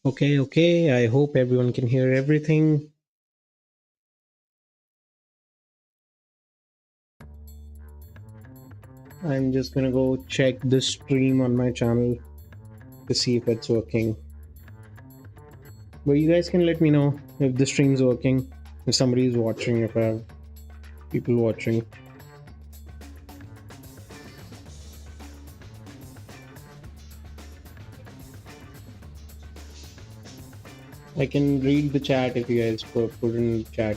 Okay. I hope everyone can hear everything. I'm just gonna go check the stream on my channel to see if it's working. But you guys can let me know if the stream's working, if somebody is watching, if I have people watching. I can read the chat if you guys put in chat.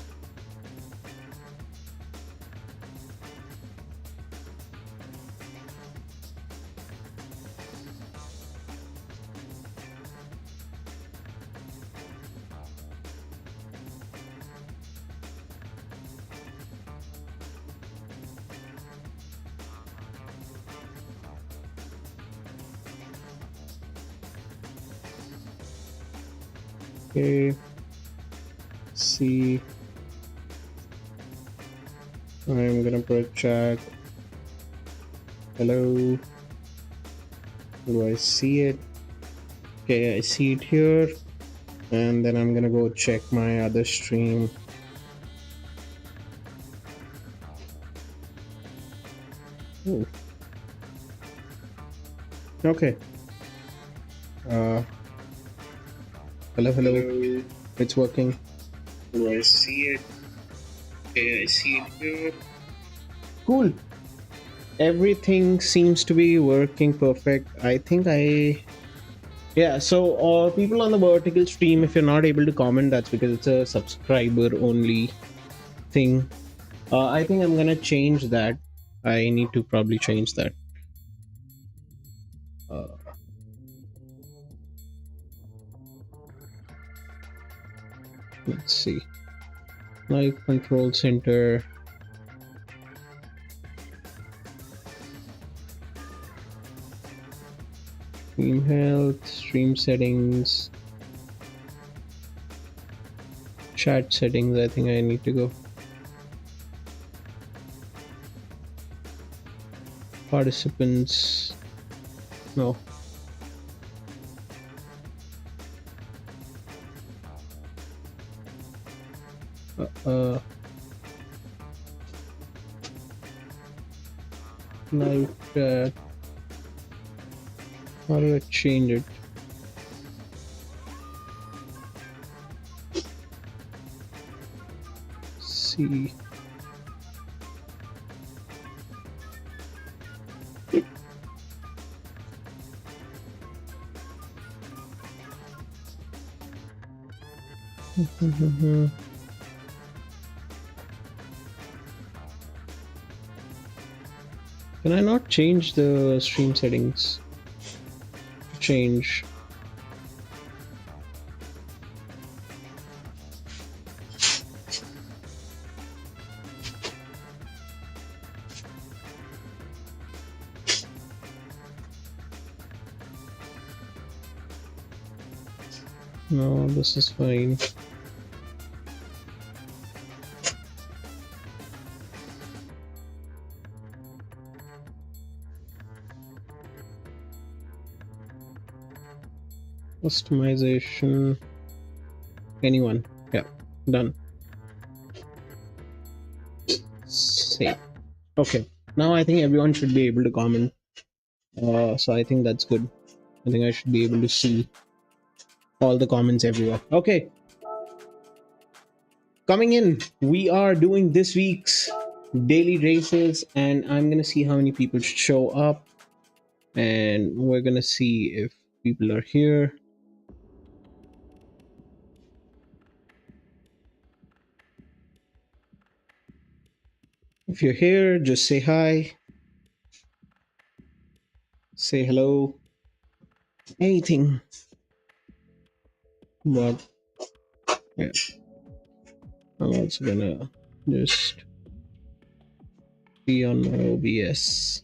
Okay. See. I'm gonna put chat. Hello. Do I see it? Okay, I see it here. And then I'm gonna go check my other stream. Ooh. Okay. Uh, hello. It's working. Do I see it? Okay, I see it here. Cool. Everything seems to be working perfect. I think yeah. So, people on the vertical stream, if you're not able to comment, that's because it's a subscriber only thing. I think I'm gonna change that. I need to probably change that. Uh, let's see. Live control center. Stream health, stream settings, chat settings. I think I need to go. Participants. No. Live chat. How do I change it? See. Can I not change the stream settings? Change. No, this is fine. Customization. Anyone. Yeah, done. Save. Okay, now I think everyone should be able to comment. So I think that's good. I think I should be able to see all the comments everywhere. Okay, coming in, we are doing this week's daily races, and I'm gonna see how many people show up, and we're gonna see if people are here. If you're here, just say hi, say hello, anything. But yeah, I'm also gonna just be on my OBS.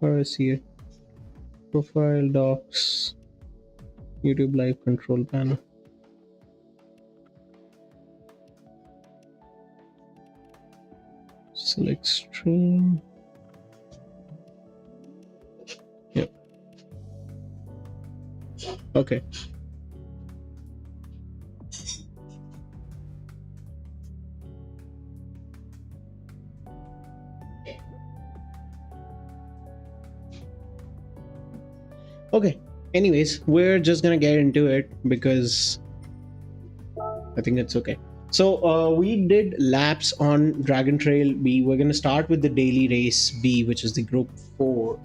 How do I see it? Profile, docs, YouTube live control panel. Select stream. Yep. Okay. Okay. Anyways, we're just gonna get into it because I think it's okay. So we did laps on Dragon Trail B. We're gonna start with the daily race B, which is the group 4.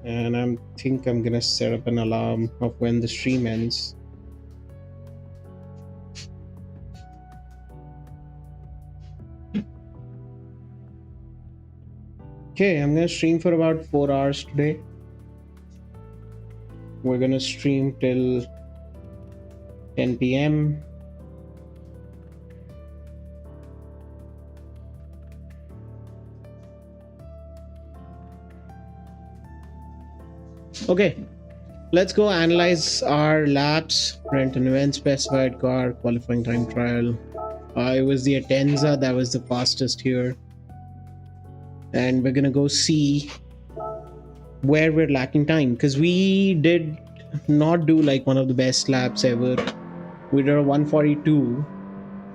And I think I'm gonna set up an alarm of when the stream ends. Okay, I'm gonna stream for about 4 hours today. We're gonna stream till 10 p.m. Okay, let's go analyze our laps. Rent an event, specified car, qualifying time trial. It was the Atenza that was the fastest here. And we're gonna go see where we're lacking time, because we did not do like one of the best laps ever. We did a 142.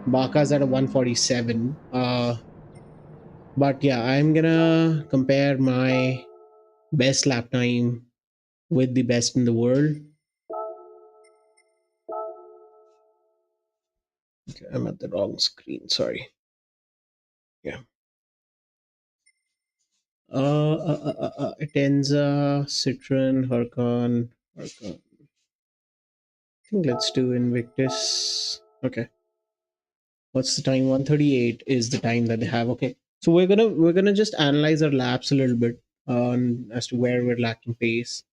Baka's at a 147. But yeah, I'm gonna compare my best lap time with the best in the world. Okay, I'm at the wrong screen, sorry. Yeah. Atenza, Citron, Huracan. I think let's do Invictus. Okay. What's the time? 138 is the time that they have. Okay. So we're gonna just analyze our laps a little bit on as to where we're lacking pace.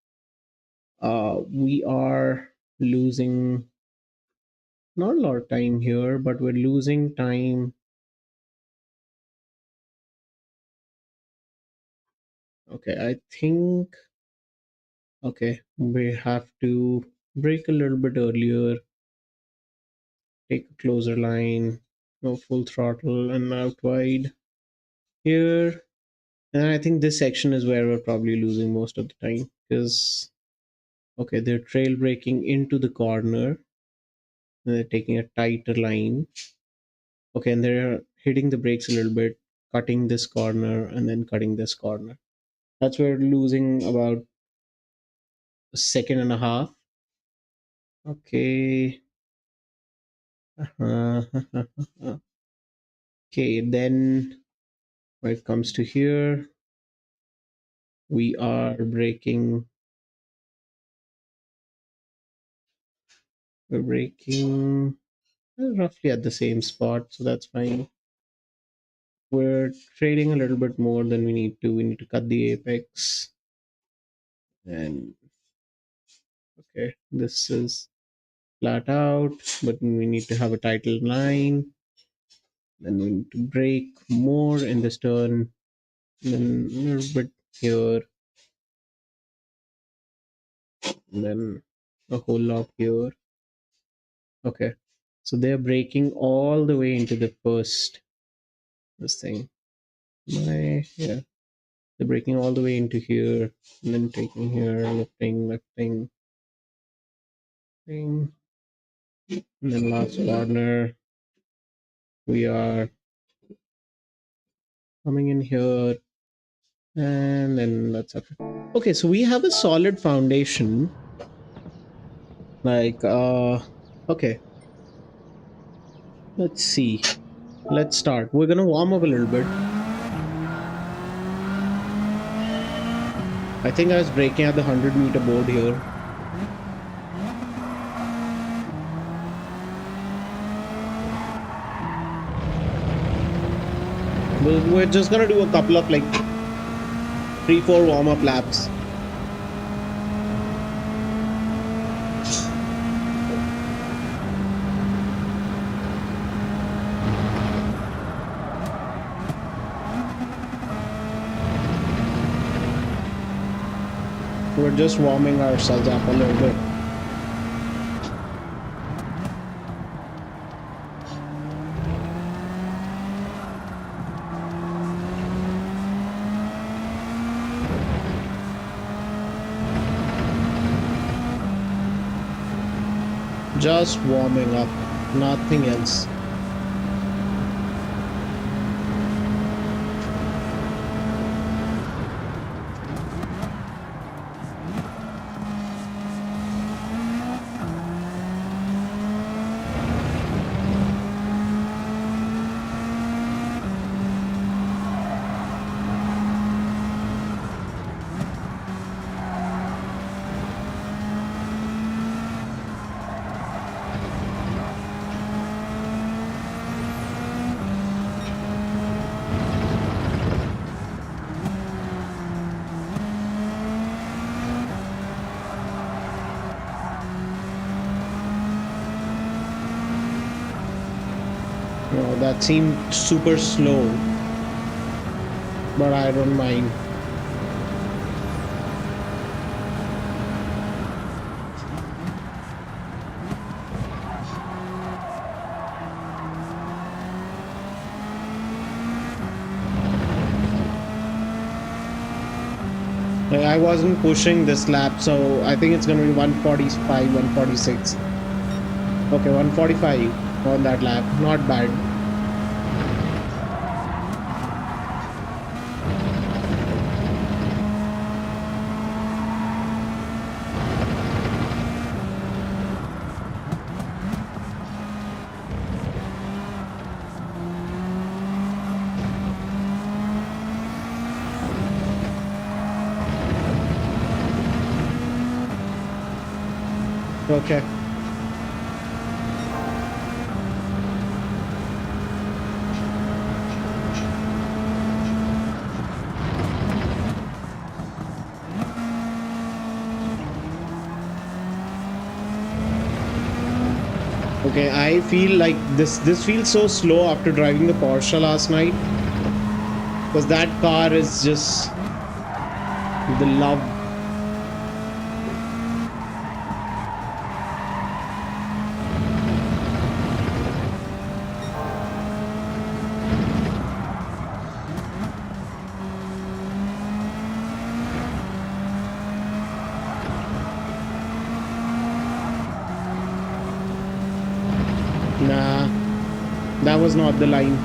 We are losing not a lot of time here, but we're losing time. Okay, I think okay, we have to brake a little bit earlier, take a closer line, go full throttle and out wide here. And I think this section is where we're probably losing most of the time because okay, they're trail braking into the corner. And they're taking a tighter line. Okay, and they're hitting the brakes a little bit, cutting this corner and then cutting this corner. That's where we're losing about a second and a half. Okay. Okay, then when it comes to here, we are braking. We're braking roughly at the same spot, so that's fine. We're trading a little bit more than we need to. We need to cut the apex. And okay, this is flat out, but we need to have a title line. Then we need to brake more in this turn. Then a little bit here. And then a whole lot here. Okay. So they're braking all the way into the first this thing. Yeah. They're braking all the way into here. And then taking here, lifting. Thing. And then last corner. We are coming in here. And then that's okay. Okay, so we have a solid foundation. Like, okay. Let's see. Let's start. We're gonna warm up a little bit. I think I was braking at the 100-meter board here. We're just gonna do a couple of like 3-4 warm-up laps. We're just warming ourselves up a little bit. just warming up, nothing else. No, that seemed super slow, but I don't mind. Like, I wasn't pushing this lap, so I think it's gonna be 145, 146. Okay, 145 on that lap, not bad. Okay. Okay, I feel like this feels so slow after driving the Porsche last night, because that car is just the love. Nah, that was not the line.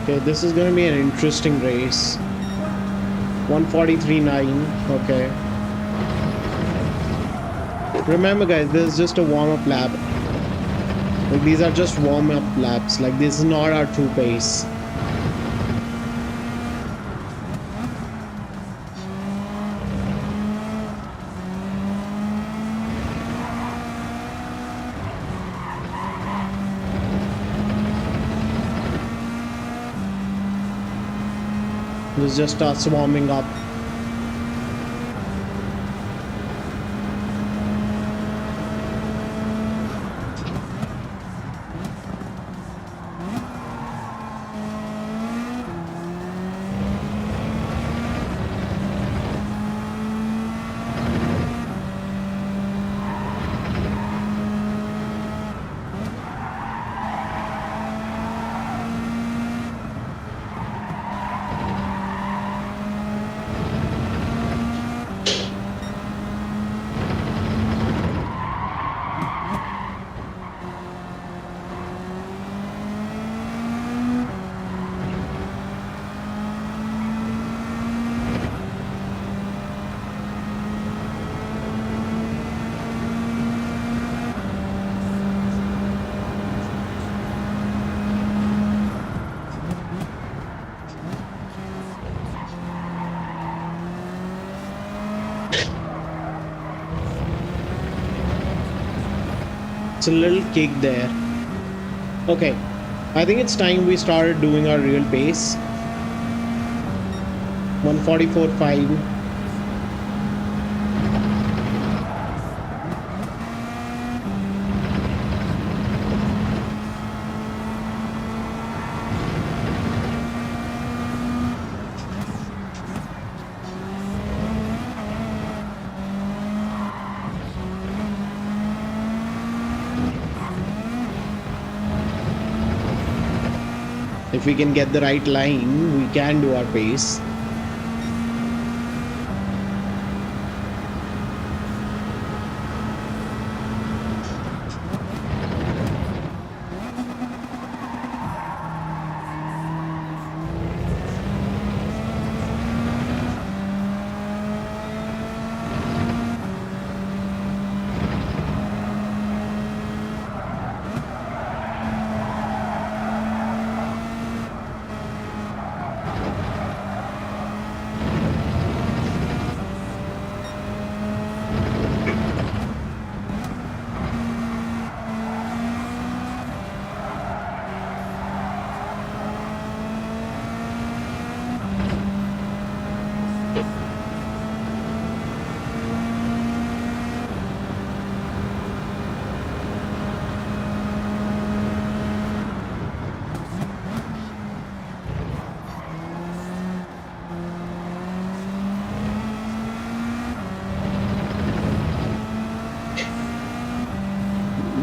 Okay, this is gonna be an interesting race. 143.9. Okay. Remember, guys, this is just a warm-up lap. Like, these are just warm-up laps. Like, this is not our true pace. This is just us warming up. It's a little kick there. Okay, I think it's time we started doing our real pace. 144.5. If we can get the right line, we can do our pace.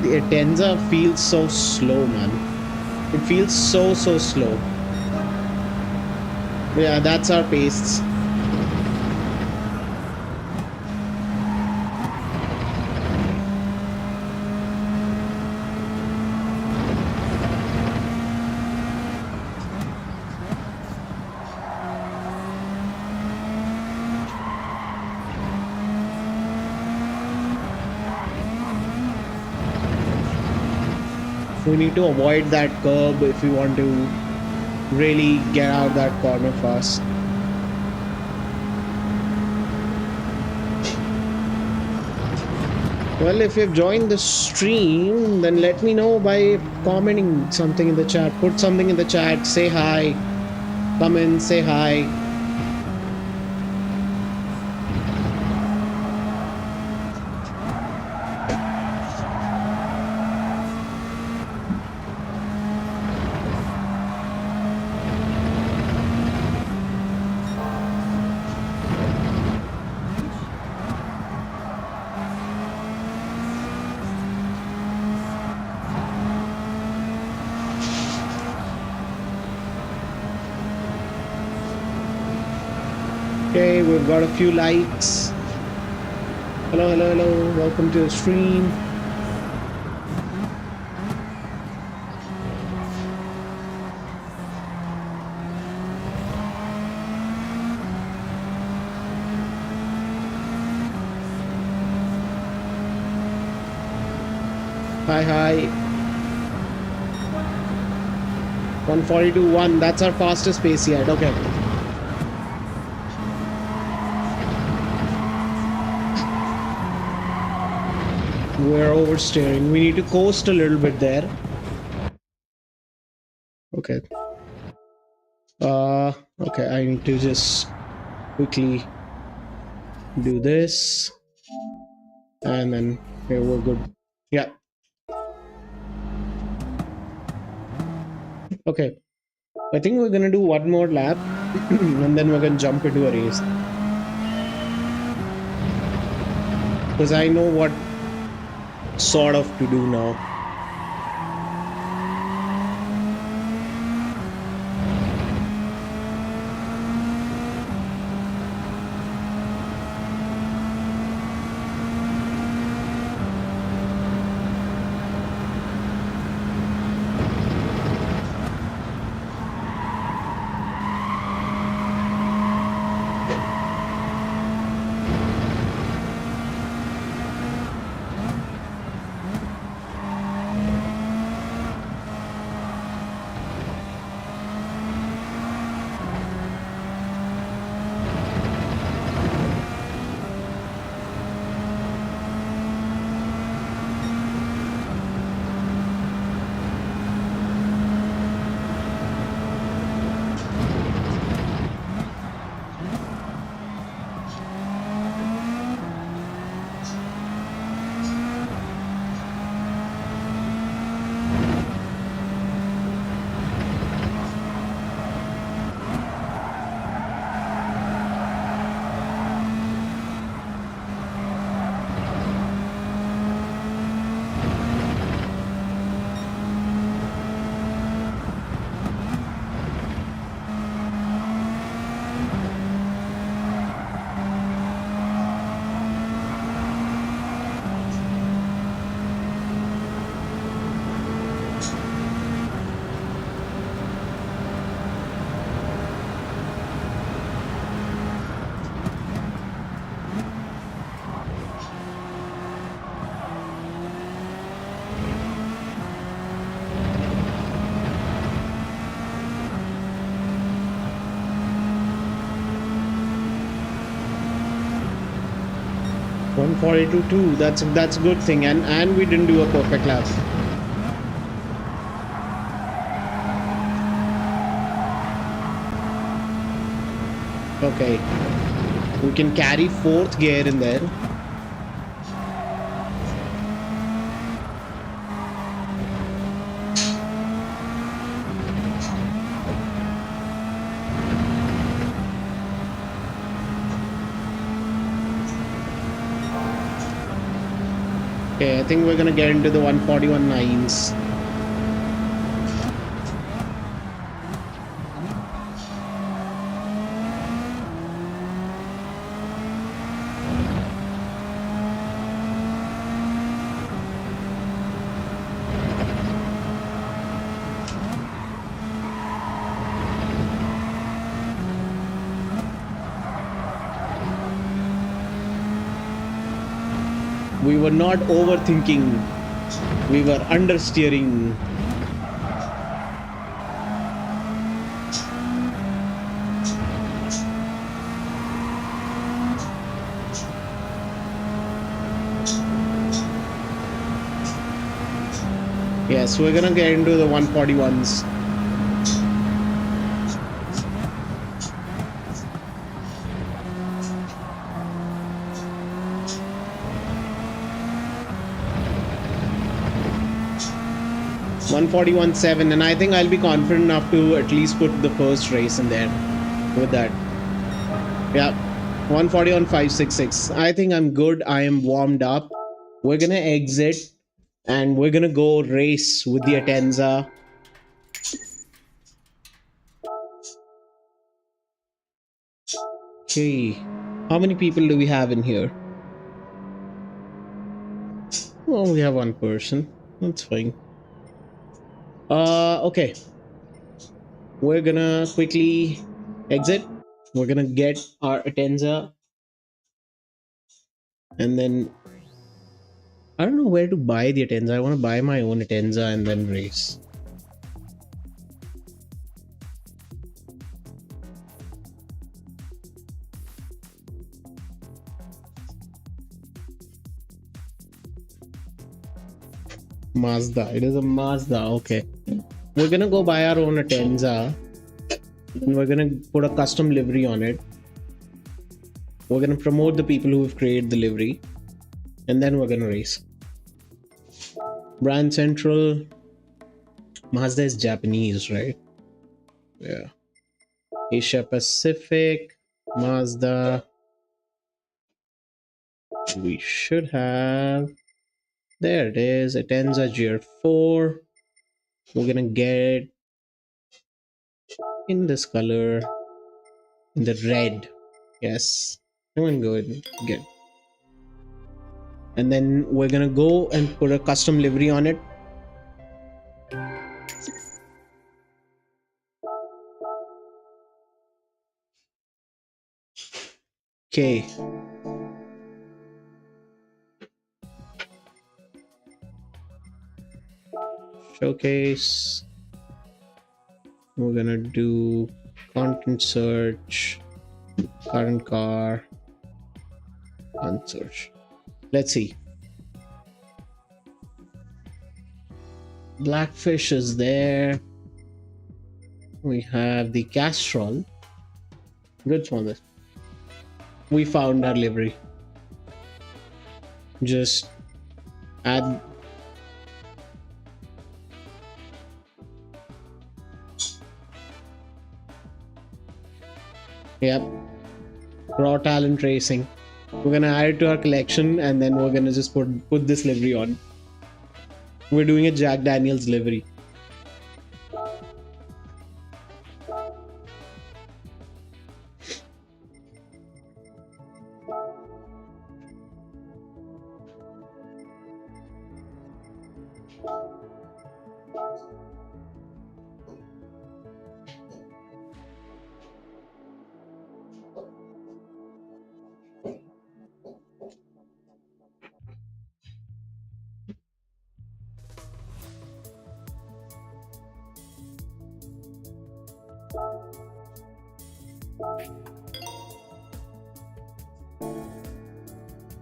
The Atenza feels so slow, man. It feels so slow. Yeah, that's our pace. We need to avoid that curb if we want to really get out that corner fast. Well, if you've joined the stream, then let me know by commenting something in the chat. Put something in the chat. Say hi. Come in, say hi. Okay, we've got a few likes. Hello, hello, hello. Welcome to the stream. Hi, hi. 142.1. That's our fastest pace yet. Okay. We're oversteering. We need to coast a little bit there. Okay. Okay, I need to just quickly do this. And then here we're good. Yeah. Okay. I think we're gonna do one more lap and then we're gonna jump into a race. Because I know what sort of to do now. 142.2. That's a good thing. And we didn't do a perfect lap. Okay. We can carry fourth gear in there. Okay, I think we're gonna get into the 141.9s. We were not overthinking. We were understeering. Yes, we're gonna get into the 141s. One 141.7, and I think I'll be confident enough to at least put the first race in there with that. Yeah, 141.566. I think I'm good. I am warmed up. We're gonna exit and we're gonna go race with the Atenza. Okay, how many people do we have in here? Well, we have one person. That's fine. Okay. We're gonna quickly exit. We're gonna get our Atenza, and then I don't know where to buy the Atenza. I want to buy my own Atenza and then race. Mazda. It is a Mazda. Okay. We're gonna go buy our own Atenza. And we're gonna put a custom livery on it. We're gonna promote the people who have created the livery. And then we're gonna race. Brand Central. Mazda is Japanese, right? Yeah. Asia Pacific. Mazda. We should have. There it is. Atenza GR4. We're gonna get in this color, in the red. Yes, I'm gonna go and get. And then we're gonna go and put a custom livery on it. Okay. Showcase. We're gonna do content search, current car, content search. Let's see. Blackfish is there. We have the Castrol. Good one. We found our livery. Just add. Yep. Raw talent racing. We're gonna add it to our collection and then we're gonna just put this livery on. We're doing a Jack Daniels livery.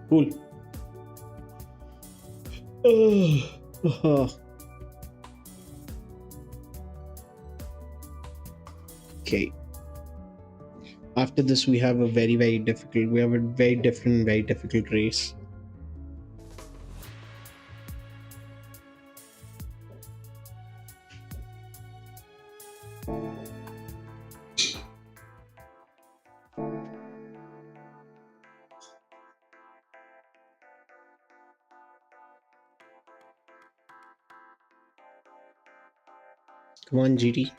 Cool. Okay. After this, we have a very difficult. We have a very different, very difficult race. Come on, GT.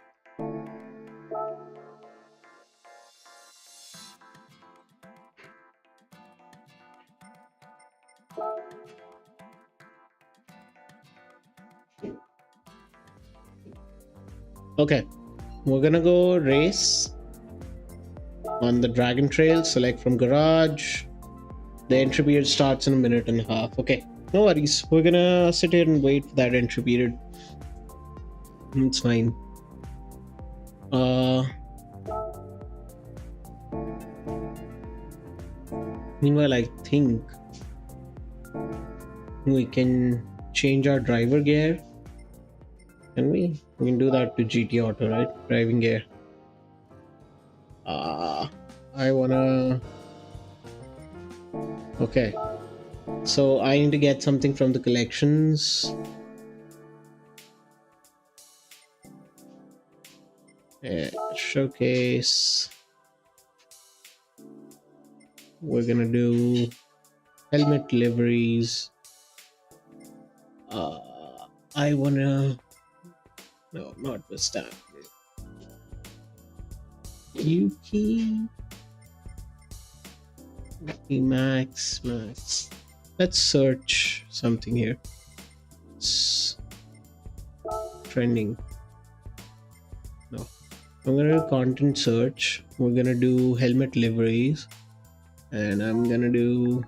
Okay, we're gonna go race on the Dragon Trail. Select from garage. The entry period starts in a minute and a half. Okay, no worries. We're gonna sit here and wait for that entry period. It's fine. Meanwhile, I think we can change our driver gear. Can we? We can do that to GT Auto, right? Driving gear. I wanna. Okay. So I need to get something from the collections. Showcase. We're gonna do helmet liveries. I wanna. No, not this time. Yuki Max. Let's search something here. It's trending. No, I'm gonna do content search. We're gonna do helmet liveries, and I'm gonna do.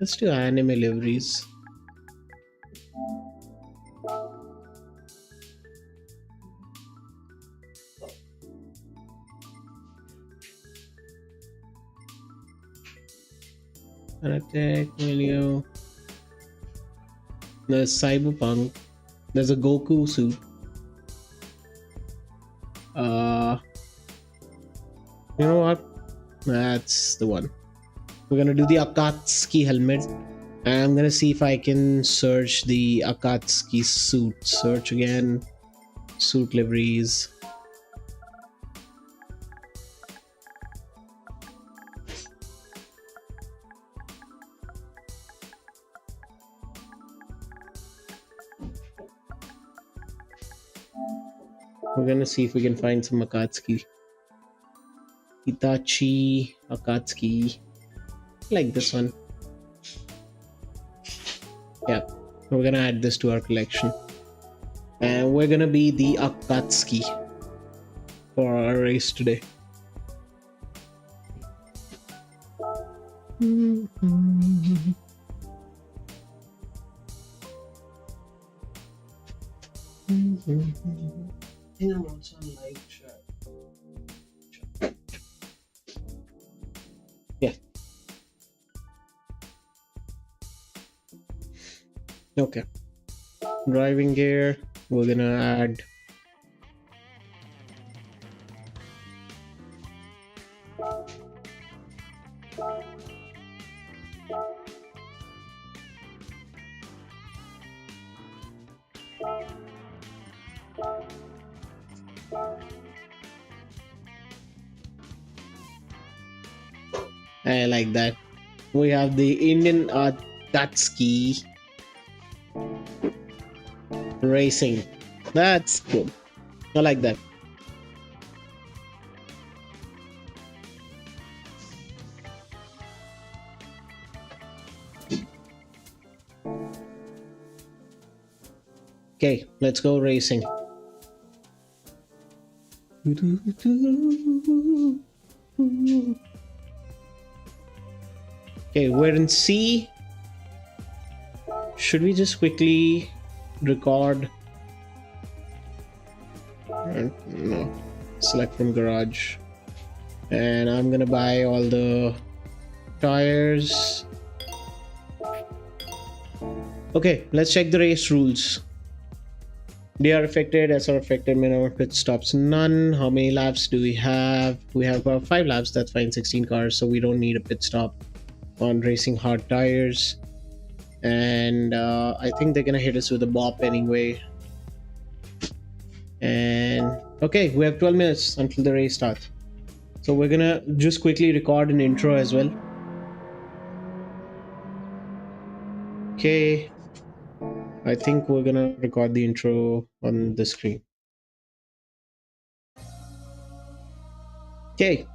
Let's do anime liveries. Attack, Melio. There's Cyberpunk. There's a Goku suit. You know what? That's the one. We're gonna do the Akatsuki helmet. And I'm gonna see if I can search the Akatsuki suit. Search again. Suit liveries. We're gonna see if we can find some Akatsuki. Itachi Akatsuki. Like this one. Yeah. We're gonna add this to our collection. And we're gonna be the Akatsuki for our race today. I think I'm also on live chat. Yeah. Okay. Driving gear. We're gonna add. I like that. We have the Indian Akatsuki racing. That's cool. I like that. Okay, let's go racing. Okay, we're in C. Should we just quickly record? No. Select from garage. And I'm gonna buy all the tires. Okay, let's check the race rules. They are affected, as are affected, minimum pit stops none. How many laps do we have? We have about 5 laps, that's fine, 16 cars, so we don't need a pit stop on racing hard tires. And I think they're gonna hit us with a bop anyway. And okay, we have 12 minutes until the race starts. So we're gonna just quickly record an intro as well. Okay, I think we're gonna record the intro on the screen. Okay.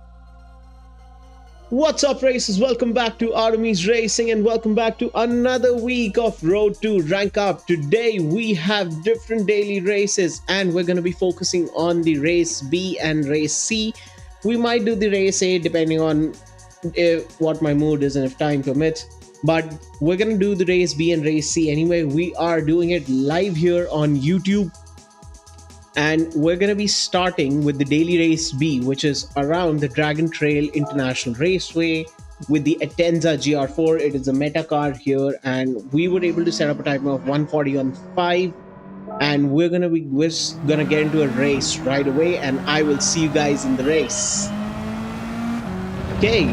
What's up, racers? Welcome back to Artemis Racing and welcome back to another week of Road to Rank Up. Today we have different daily races and we're going to be focusing on the race B and race C. We might do the race A depending on what my mood is and if time permits. But we're going to do the race B and race C anyway. We are doing it live here on YouTube. And we're going to be starting with the daily race B, which is around the Dragon Trail International Raceway with the Atenza GR4. It is a meta car here, and we were able to set up a time of 140 on 5. And we're gonna get into a race right away, and I will see you guys in the race. Okay.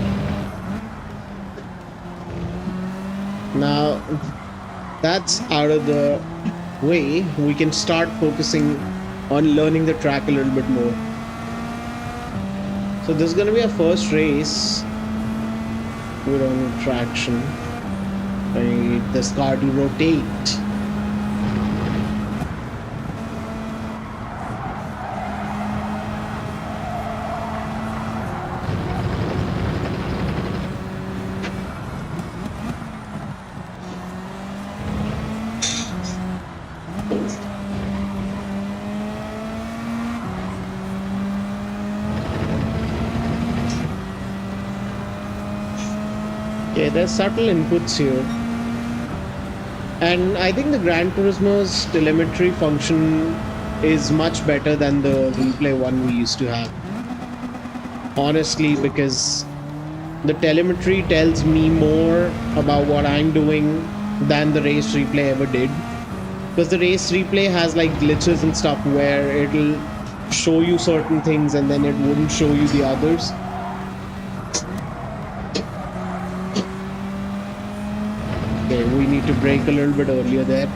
Now that's out of the way. We can start focusing on learning the track a little bit more. So this is going to be our first race. We don't need traction. I need this car to rotate. Okay, there's subtle inputs here. And I think the Gran Turismo's telemetry function is much better than the replay one we used to have. Honestly, because the telemetry tells me more about what I'm doing than the race replay ever did. Because the race replay has like glitches and stuff where it'll show you certain things and then it wouldn't show you the others. Okay, we need to brake a little bit earlier there.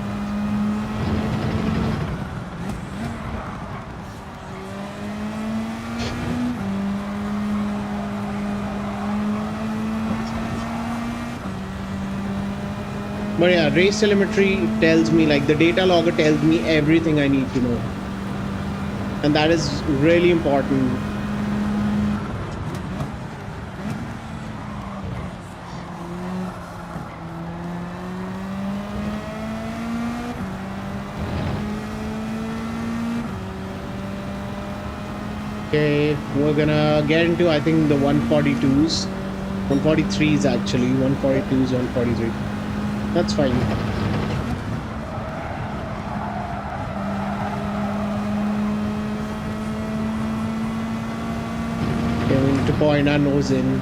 But yeah, race telemetry tells me, like the data logger tells me everything I need to know. And that is really important. Okay, we're gonna get into, I think, the 142s. 143s actually, 142s, 143. That's fine. Okay, we need to point our nose in.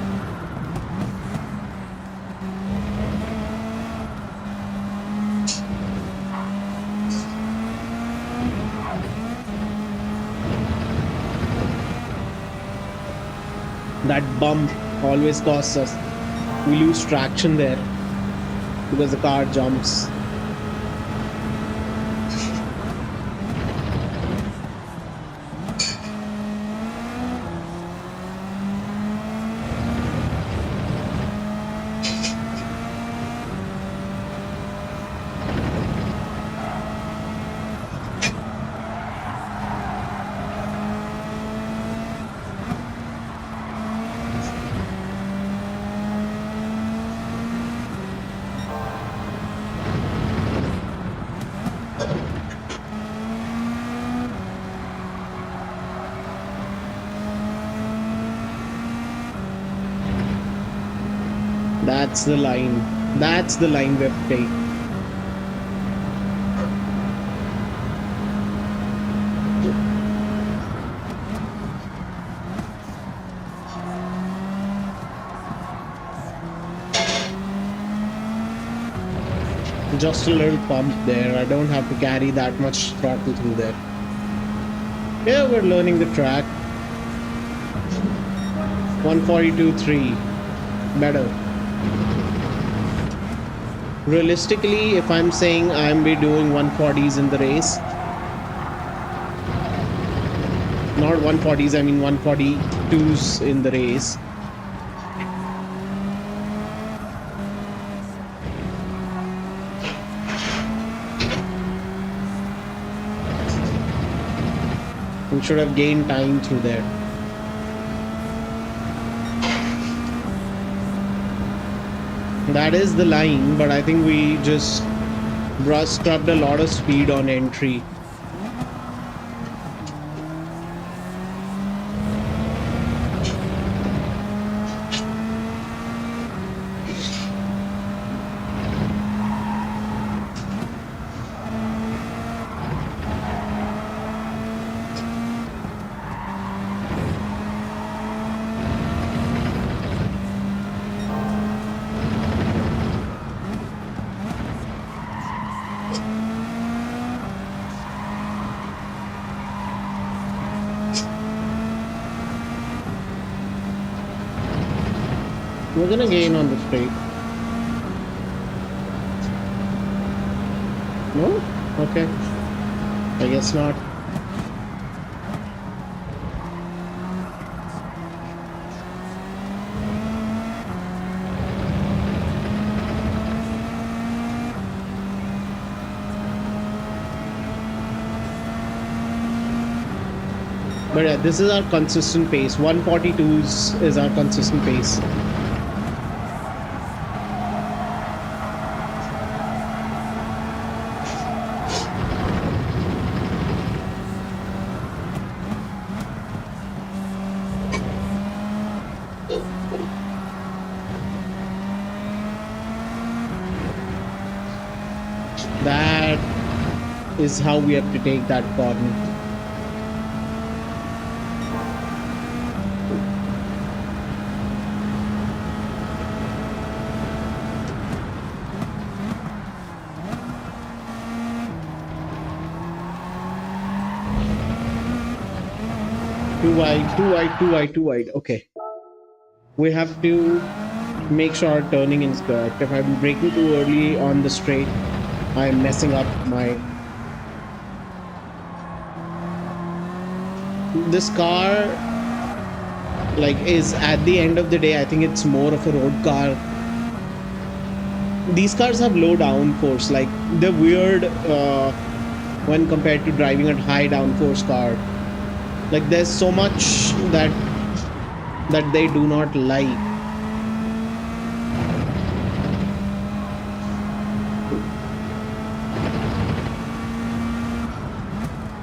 That bump always costs us. We lose traction there because the car jumps. That's the line. That's the line we've taken. Just a little pump there. I don't have to carry that much throttle through there. Yeah, we're learning the track. 142.3. Better. Realistically, if I'm saying I'm be doing 140s in the race, not 140s, I mean 142s in the race. We should have gained time through there. That is the line, but I think we just brushed up a lot of speed on entry. We're gonna gain on the straight. No? Okay. I guess not. But yeah, this is our consistent pace. 142s is our consistent pace. That is how we have to take that corner. Too wide, too wide, too wide, too wide. Okay. We have to make sure our turning is correct. If I'm braking too early on the straight, I'm messing up my... This car, like, is at the end of the day, I think it's more of a road car. These cars have low downforce, like they're weird when compared to driving a high downforce car. Like there's so much that they do not like.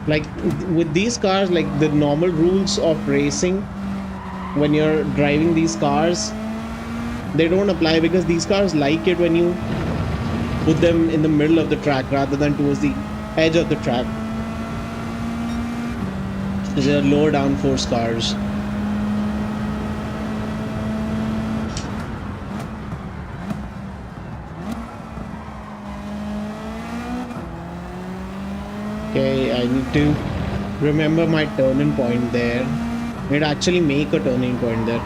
Like with these cars, like the normal rules of racing when you're driving these cars, they don't apply, because these cars like it when you put them in the middle of the track rather than towards the edge of the track. They're lower downforce cars. Okay, I need to remember my turning point there. I need to actually make a turning point there.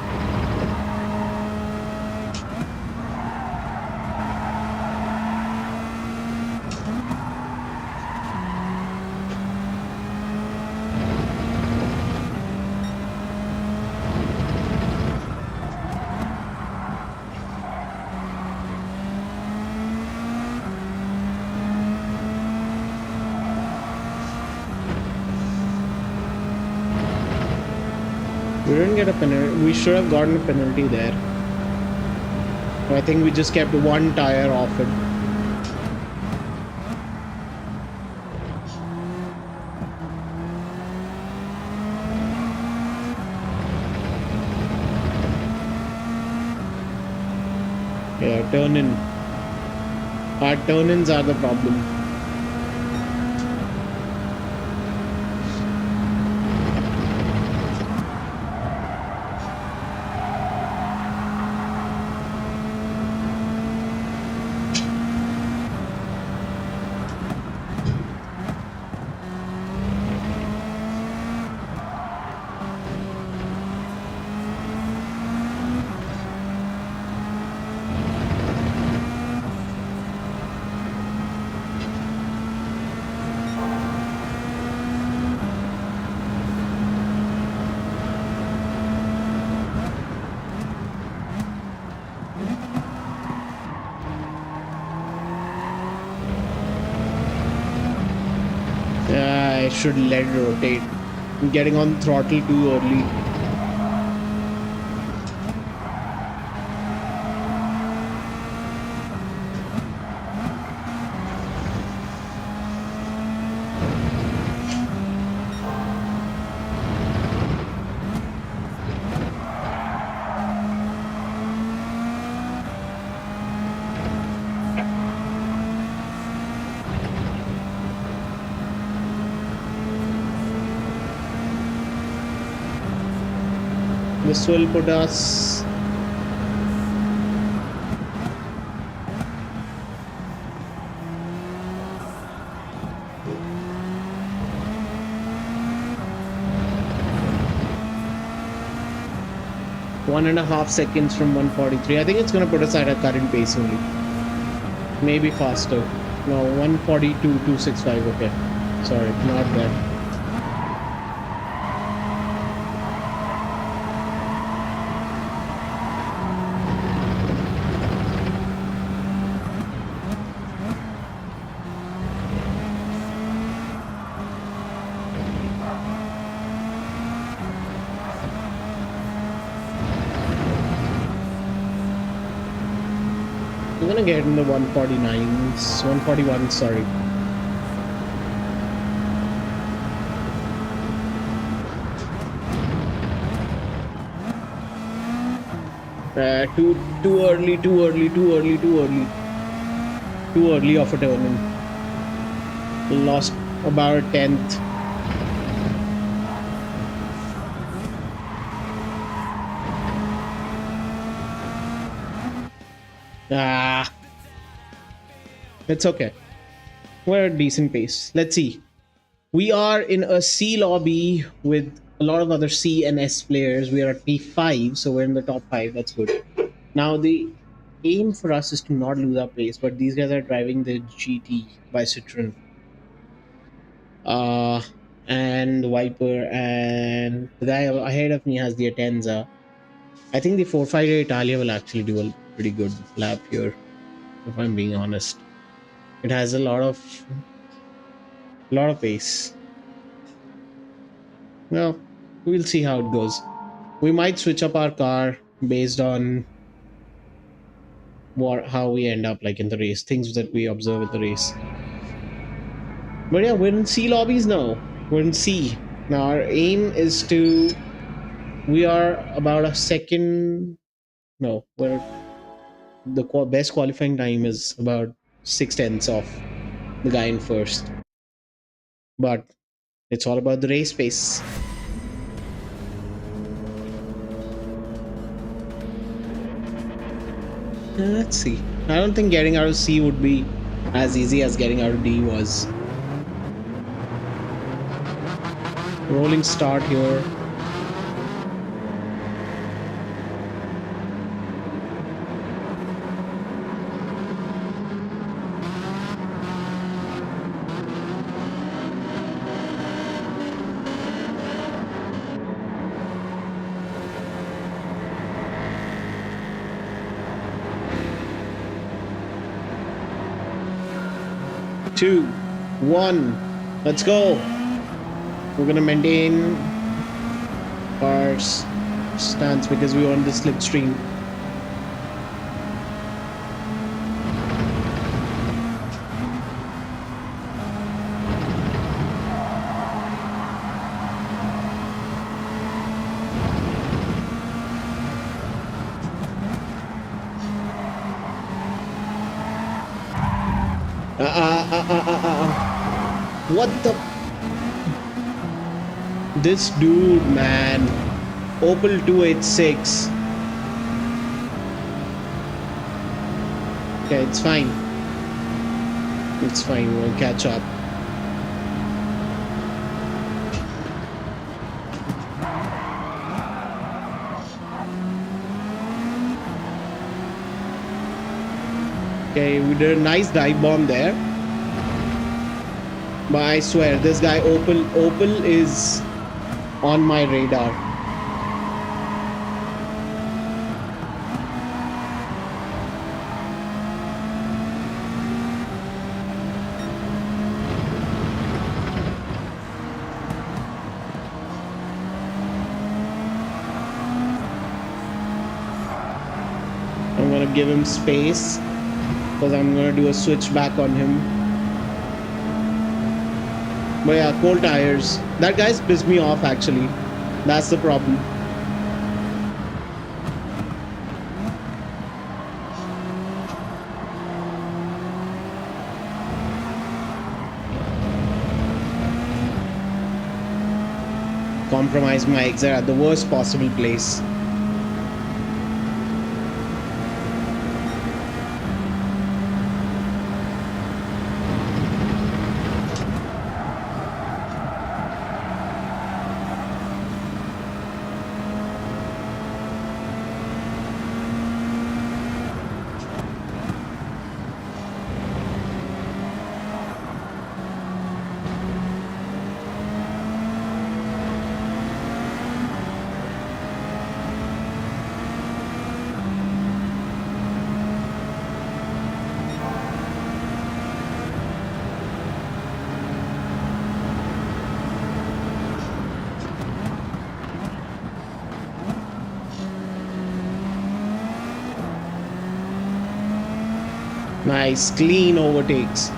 We didn't get a penalty. We should have gotten a penalty there. I think we just kept one tire off it. Yeah, turn in. Our turn-ins are the problem. should let it rotate. I'm getting on throttle too early. This will put us 1.5 seconds from 143. I think it's going to put us at a current pace only. Maybe faster. No, 142.265. Okay. Sorry, not that. I'm gonna get in the 149s, 141, sorry. Too early, too early, too early, too early. Too early of a turn in. Lost about a tenth. Ah, it's okay. We're at a decent pace. Let's see. We are in a C lobby with a lot of other C and S players. We are at P5, so we're in the top 5. That's good. Now, the aim for us is to not lose our pace, but these guys are driving the GT by Citroen. And Viper, and the guy ahead of me has the Atenza. I think the 458 Italia will actually do a pretty good lap here, if I'm being honest. It has a lot of pace. Well, we'll see how it goes. We might switch up our car based on how we end up like in the race, things that we observe in the race. But yeah, we're in C lobbies now. We're in C. Now our aim is to. We are about a second. No, we're the best qualifying time is about 6/10 off the guy in first. But it's all about the race pace. Let's see. I don't think getting out of C would be as easy as getting out of D was. Rolling start here. Two, one, let's go. We're gonna maintain our stance because we want the slipstream. What the? This dude, man. Opel 286. Okay, it's fine. It's fine, we'll catch up. Okay, we did a nice dive bomb there. But I swear, this guy Opel is on my radar. gonna give him space because I'm gonna do a switchback on him. But yeah, cold tires. That guy's pissed me off actually. That's the problem. Compromise my exit at the worst possible place. Nice, clean overtakes.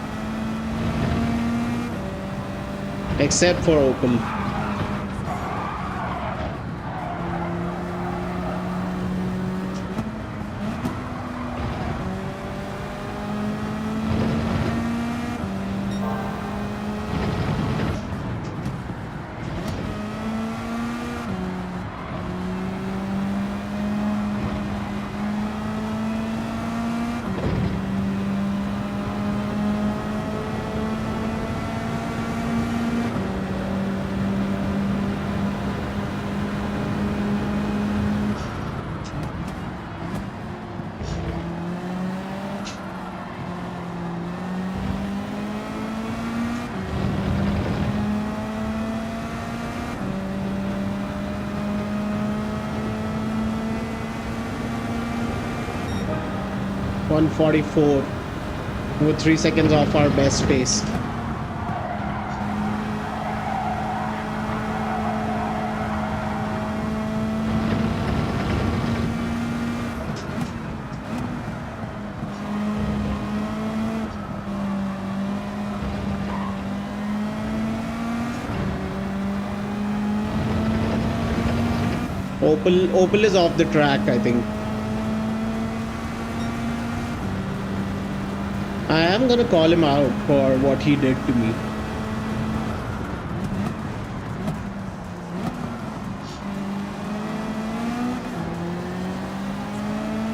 Except for Opel. .144. We're 3 seconds off our best pace. Opel is off the track, I think. I am gonna call him out for what he did to me.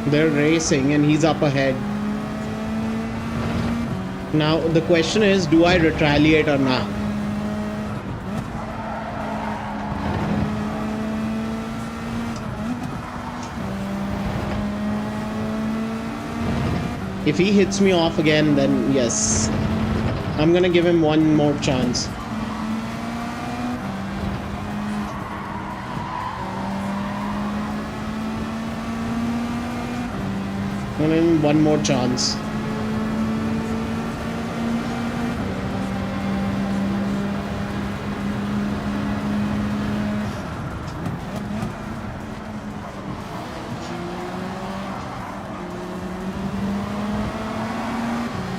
They're racing and he's up ahead. Now the question is, do I retaliate or not? If he hits me off again, then yes. I'm gonna give him one more chance. I'm gonna give him one more chance.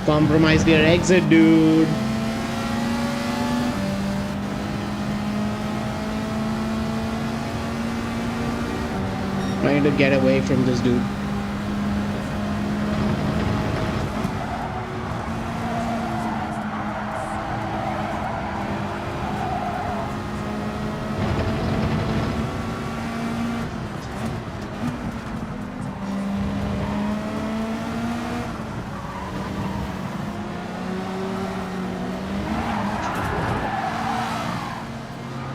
Compromise their exit, dude. Trying to get away from this dude.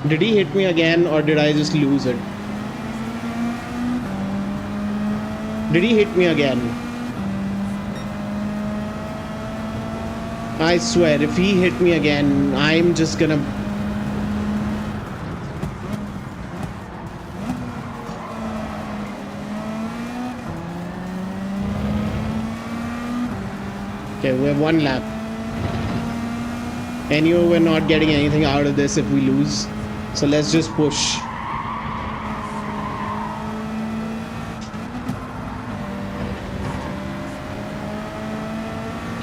Did he hit me again or did I just lose it? Did he hit me again? I swear, if he hit me again, I'm just gonna... Okay, we have one lap. Anyway, we're not getting anything out of this if we lose. So let's just push.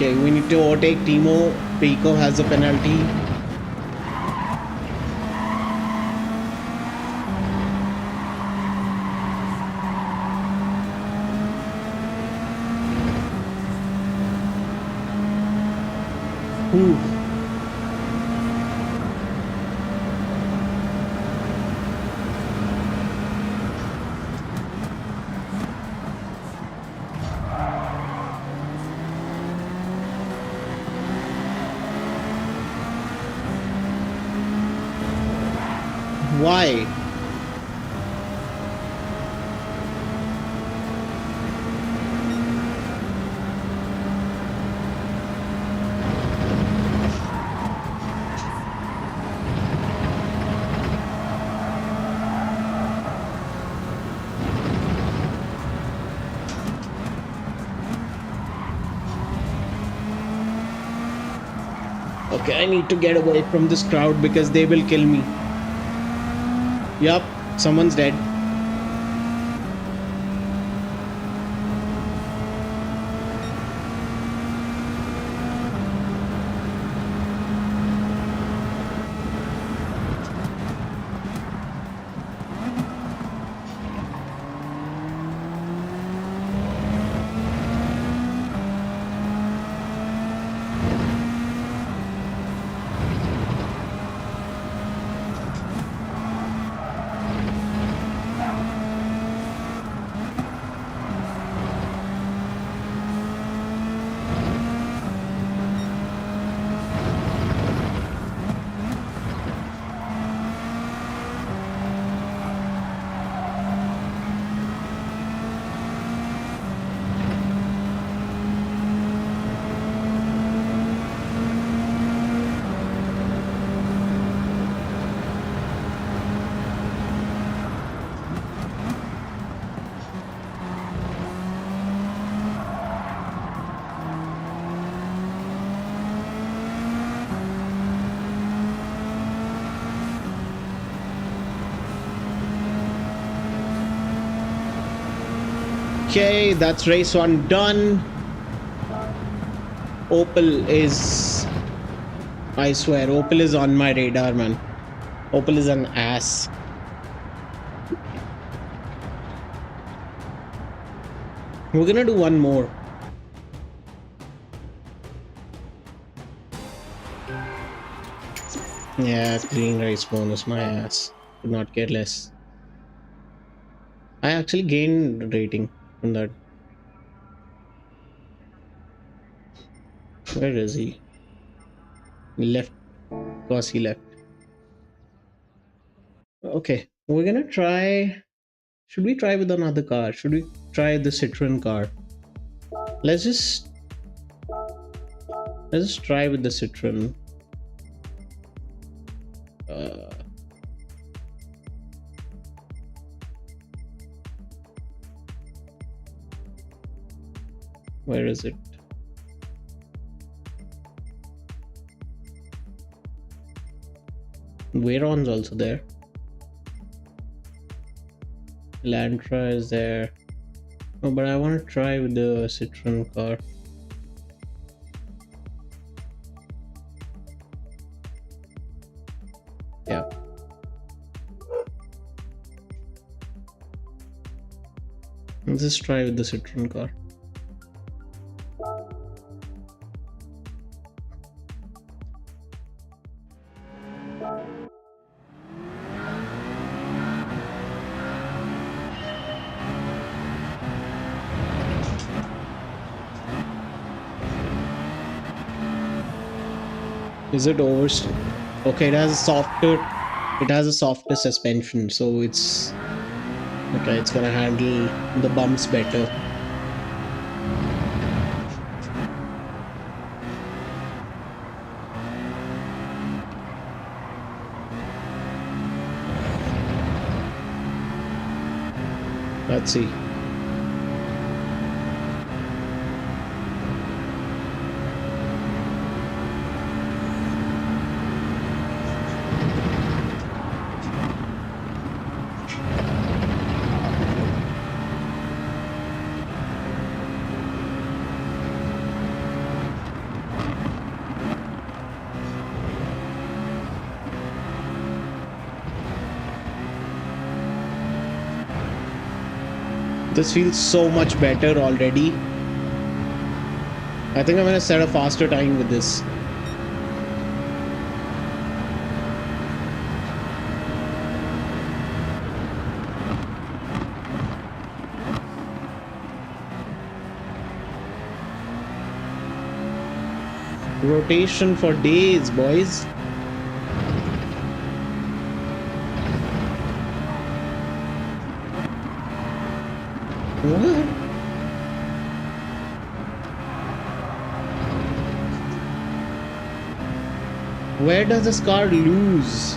Okay, we need to overtake Timo. Pico has a penalty. Ooh. Why? Okay, I need to get away from this crowd because they will kill me. Yup, someone's dead. Okay, that's race one done. Opel is... I swear, Opel is on my radar, man. Opel is an ass. We're gonna do one more. Yeah, green race bonus, my ass. Could not care less. I actually gained rating from that. Where is he? He left. Of course he left. Okay, we're gonna try... Should we try with another car? Should we try the Citroen car? Let's just try with the Citroen. Where is it? Veyron's also there. Elantra is there. Oh, but I want to try with the Citroen car. Yeah. Let's just try with the Citroen car. Is it over? Okay, it has a softer suspension, so it's okay. It's gonna handle the bumps better. Let's see. This feels so much better already. I think I'm gonna set a faster time with this. Rotation for days, boys. What? Where does this car lose?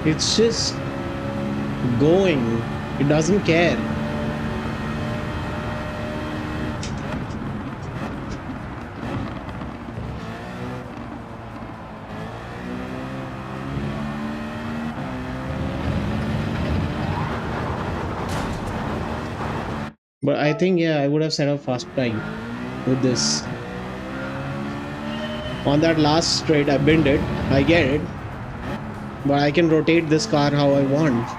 It's just going. It doesn't care. But I think, yeah, I would have set a fast time with this. On that last straight, I binned it. I get it. But I can rotate this car how I want.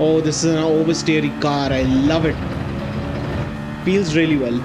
Oh, this is an oversteery car. I love it. Feels really well.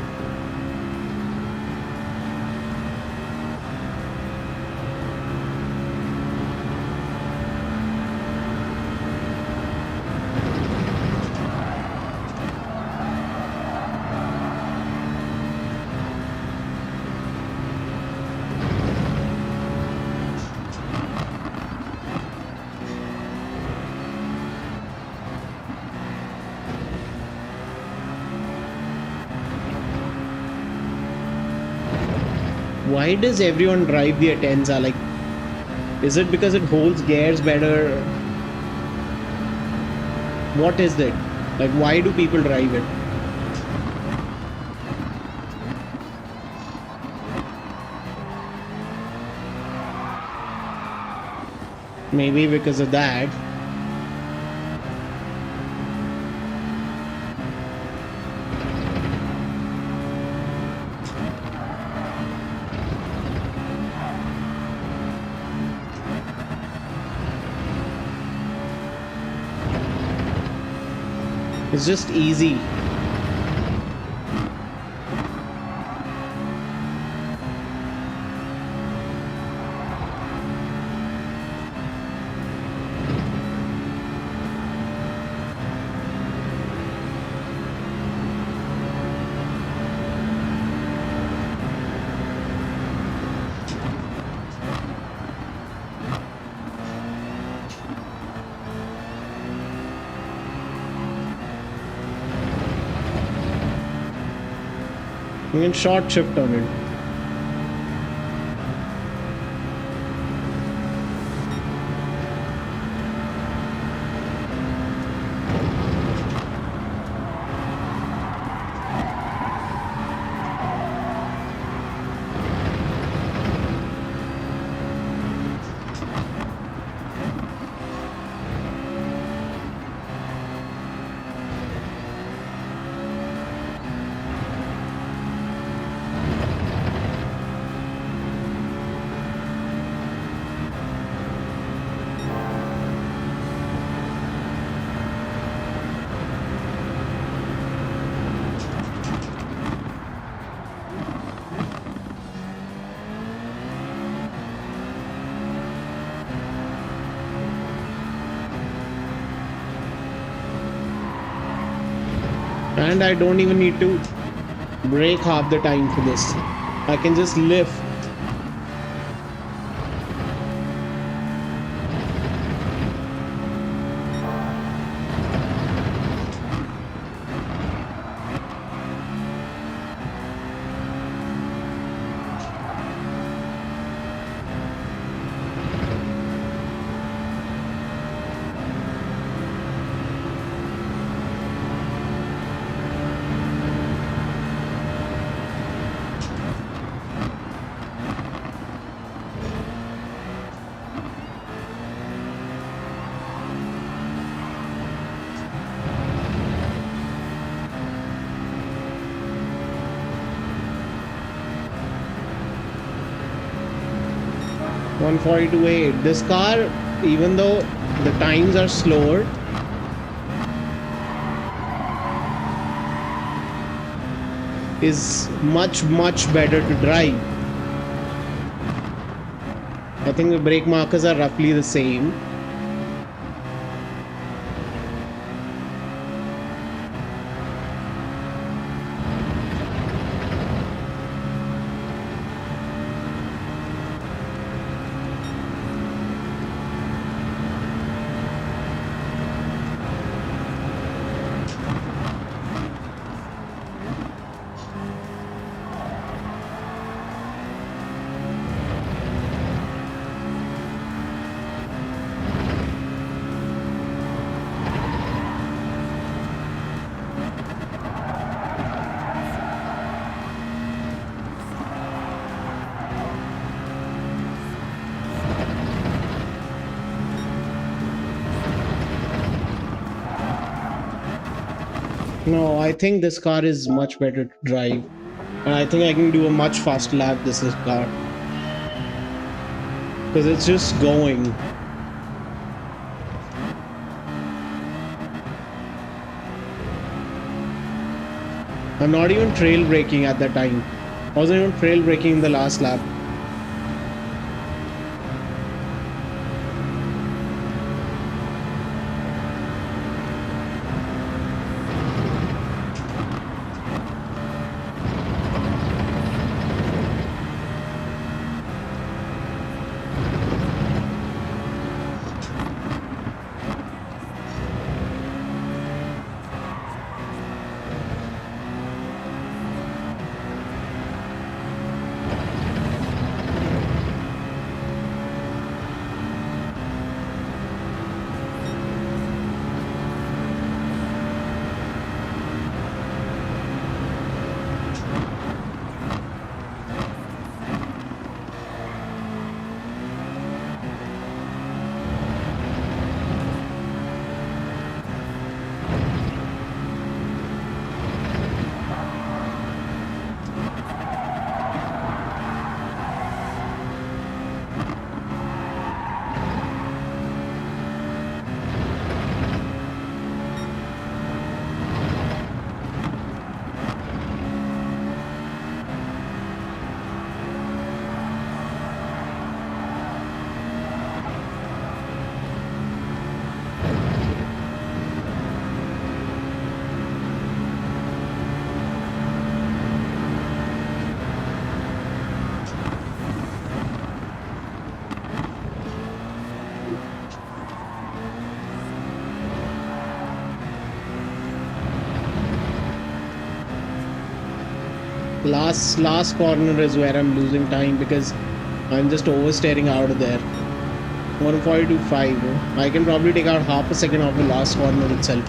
Why does everyone drive the Atenza? Like, is it because it holds gears better? What is it? Like, why do people drive it? Maybe because of that. It's just easy. You can short shift on it. And I don't even need to brake half the time for this. I can just lift. 142.8. This car, even though the times are slower, is much better to drive. I think the brake markers are roughly the same. No, I think this car is much better to drive. And I think I can do a much faster lap this car. Because it's just going. I'm not even trail braking at that time. I wasn't even trail braking in the last lap. Last corner is where I'm losing time because I'm just oversteering out of there. 142.5. I can probably take out half a second off the last corner itself.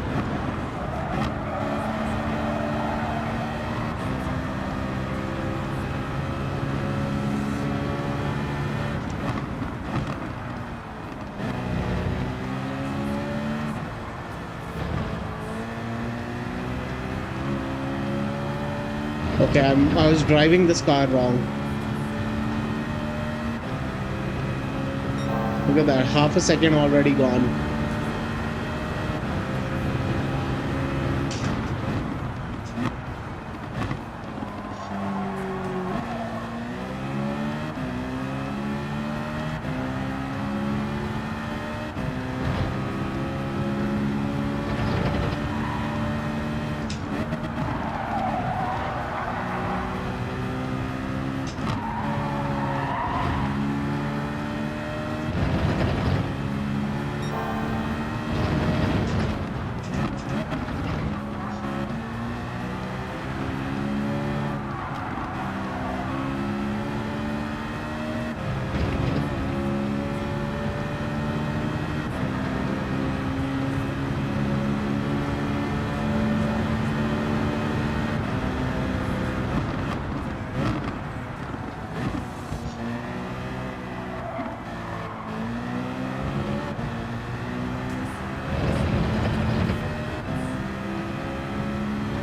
Okay, I was driving this car wrong. Look at that, half a second already gone.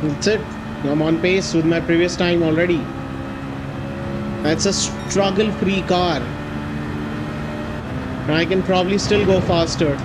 That's it. I'm on pace with my previous time already. That's a struggle-free car. I can probably still go faster.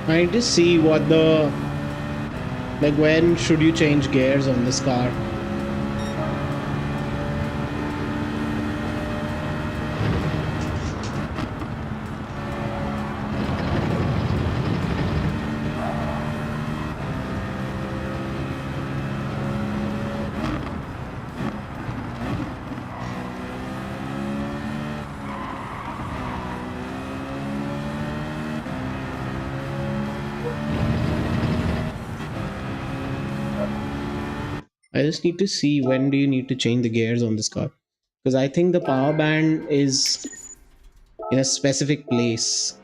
I need to see what the, like, when should you change gears on this car? I just need to see when do you need to change the gears on this car, because I think the power band is in a specific place,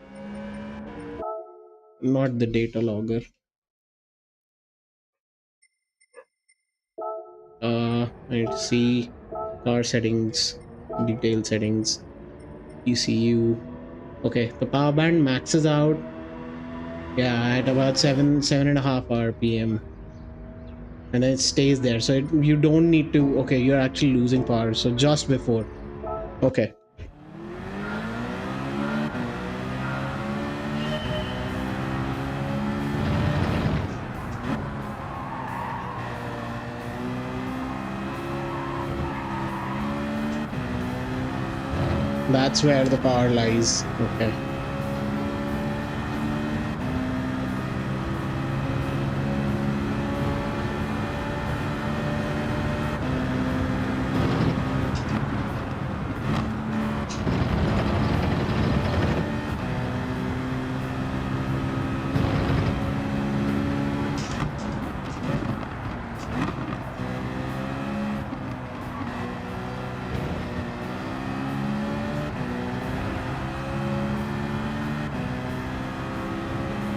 not the data logger. I need to see car settings, detail settings, ECU. Okay, the power band maxes out, yeah, at about 7.5 RPM, and then it stays there. So you don't need to. Okay, you're actually losing power. So just before. Okay. That's where the power lies. Okay.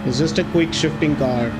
It's just a quick shifting car.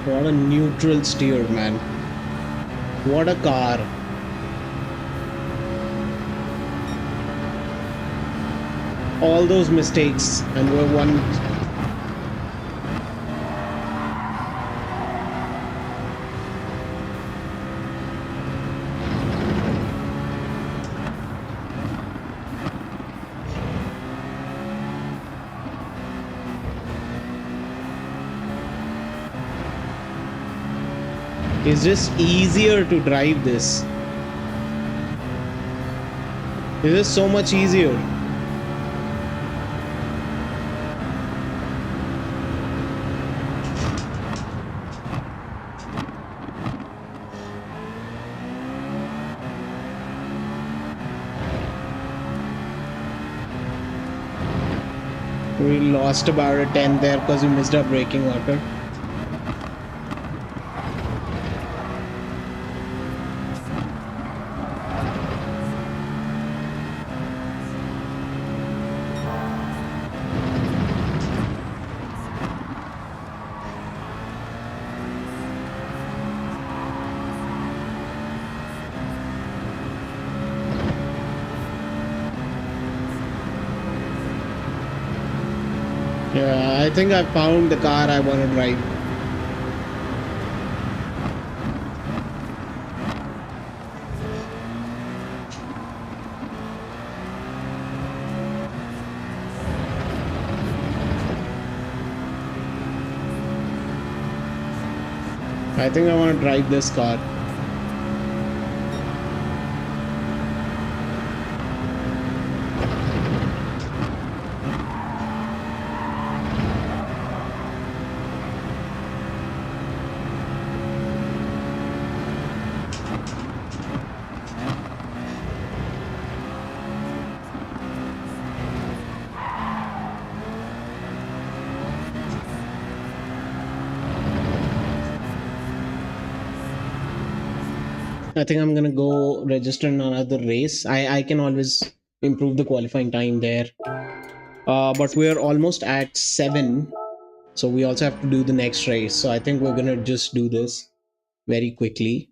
What a neutral steer, man. What a car. All those mistakes, and we're one. It's just easier to drive this. It is so much easier. We lost about a 10 there because we missed our braking order. Yeah, I think I found the car I want to drive. I think I want to drive this car. I think I'm gonna go register in another race. I can always improve the qualifying time there. But we're almost at 7, so we also have to do the next race. So I think we're gonna just do this very quickly,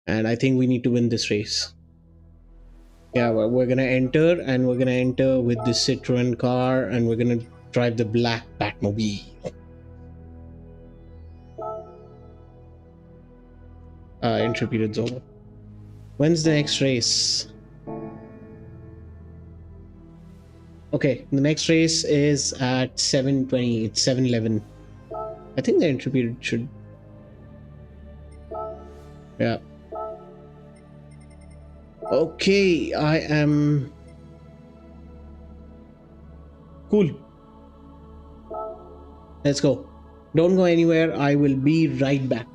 and I think we need to win this race. Yeah, we're gonna enter, and we're gonna enter with the Citroen car, and we're gonna drive the black Batmobile. Entry period's over. When's the next race? Okay, the next race is at 7:20. It's 7:11. I think the entry period should. Yeah. Okay, I am. Cool. Let's go. Don't go anywhere. I will be right back.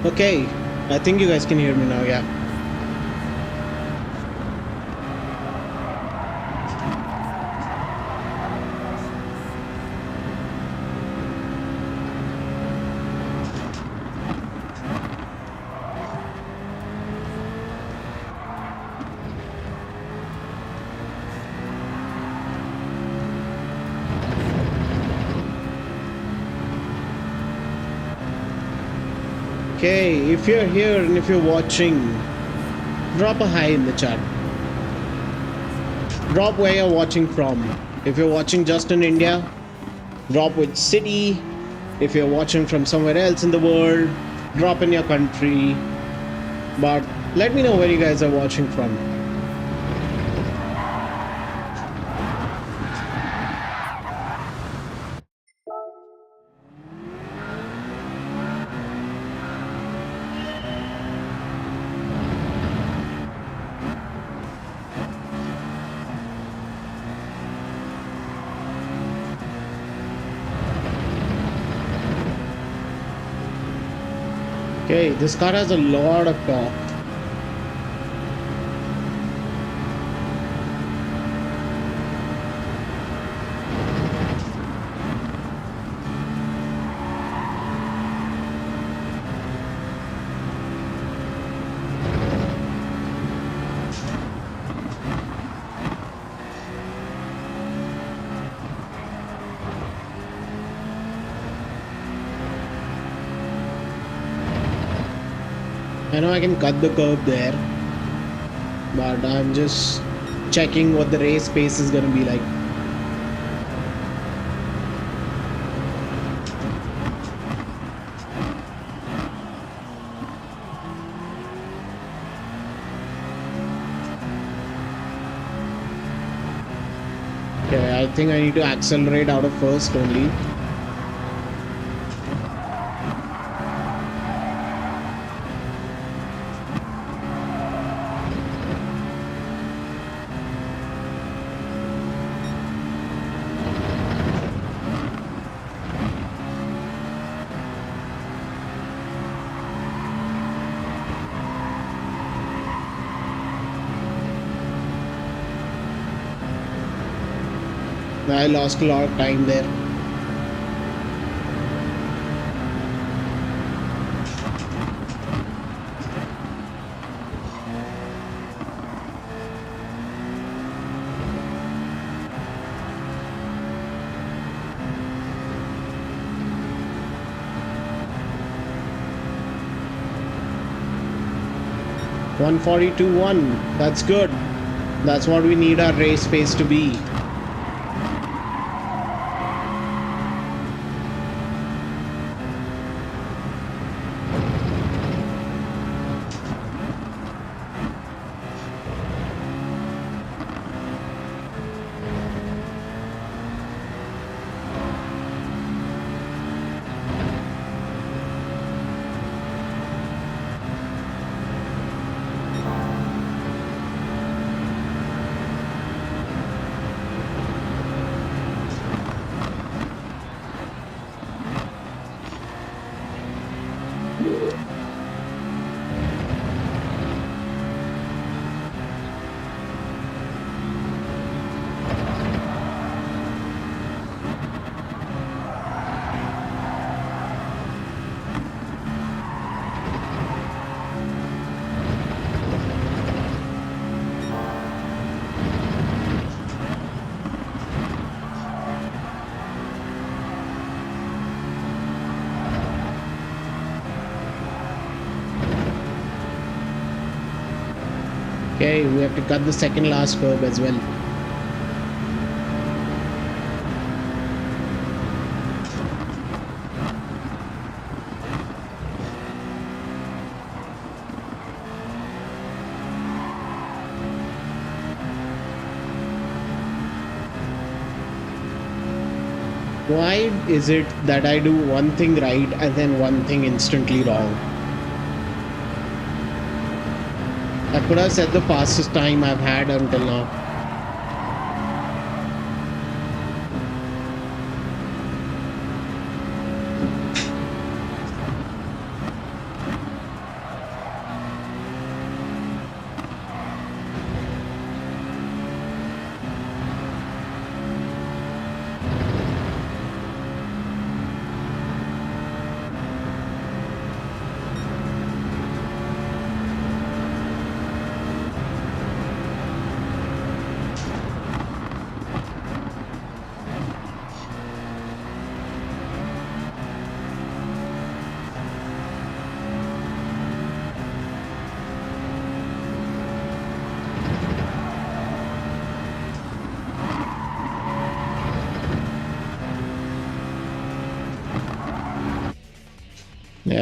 Okay, I think you guys can hear me now, yeah. Okay, if you're here and if you're watching, drop a hi in the chat. Drop where you're watching from. If you're watching just in India, drop which city. If you're watching from somewhere else in the world, drop in your country. But let me know where you guys are watching from. Okay, this car has a lot of torque. I know I can cut the curb there, but I'm just checking what the race pace is gonna be like. Okay, I think I need to accelerate out of first only. I lost a lot of time there. .142.1, that's good. That's what we need our race pace to be. Okay, we have to cut the second last curb as well. Why is it that I do one thing right and then one thing instantly wrong? I could have set the fastest time I've had until now.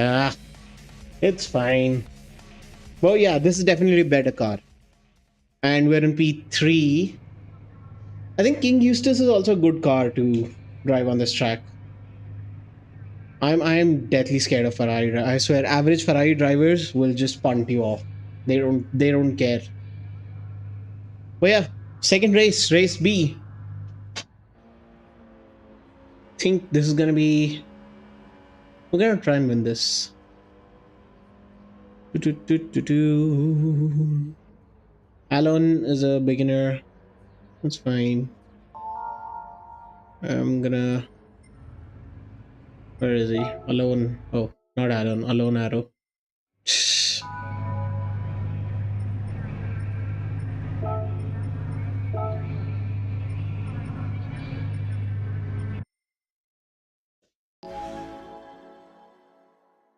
Yeah, it's fine. Well, yeah, this is definitely a better car. And we're in P3. I think King Eustace is also a good car to drive on this track. I'm deathly scared of Ferrari. I swear, average Ferrari drivers will just punt you off. They don't care. But yeah, second race, race B. Think this is gonna be. We're gonna try and win this. Alon is a beginner. That's fine. I'm gonna. Where is he? Alone. Oh, not Alon. Alone Arrow.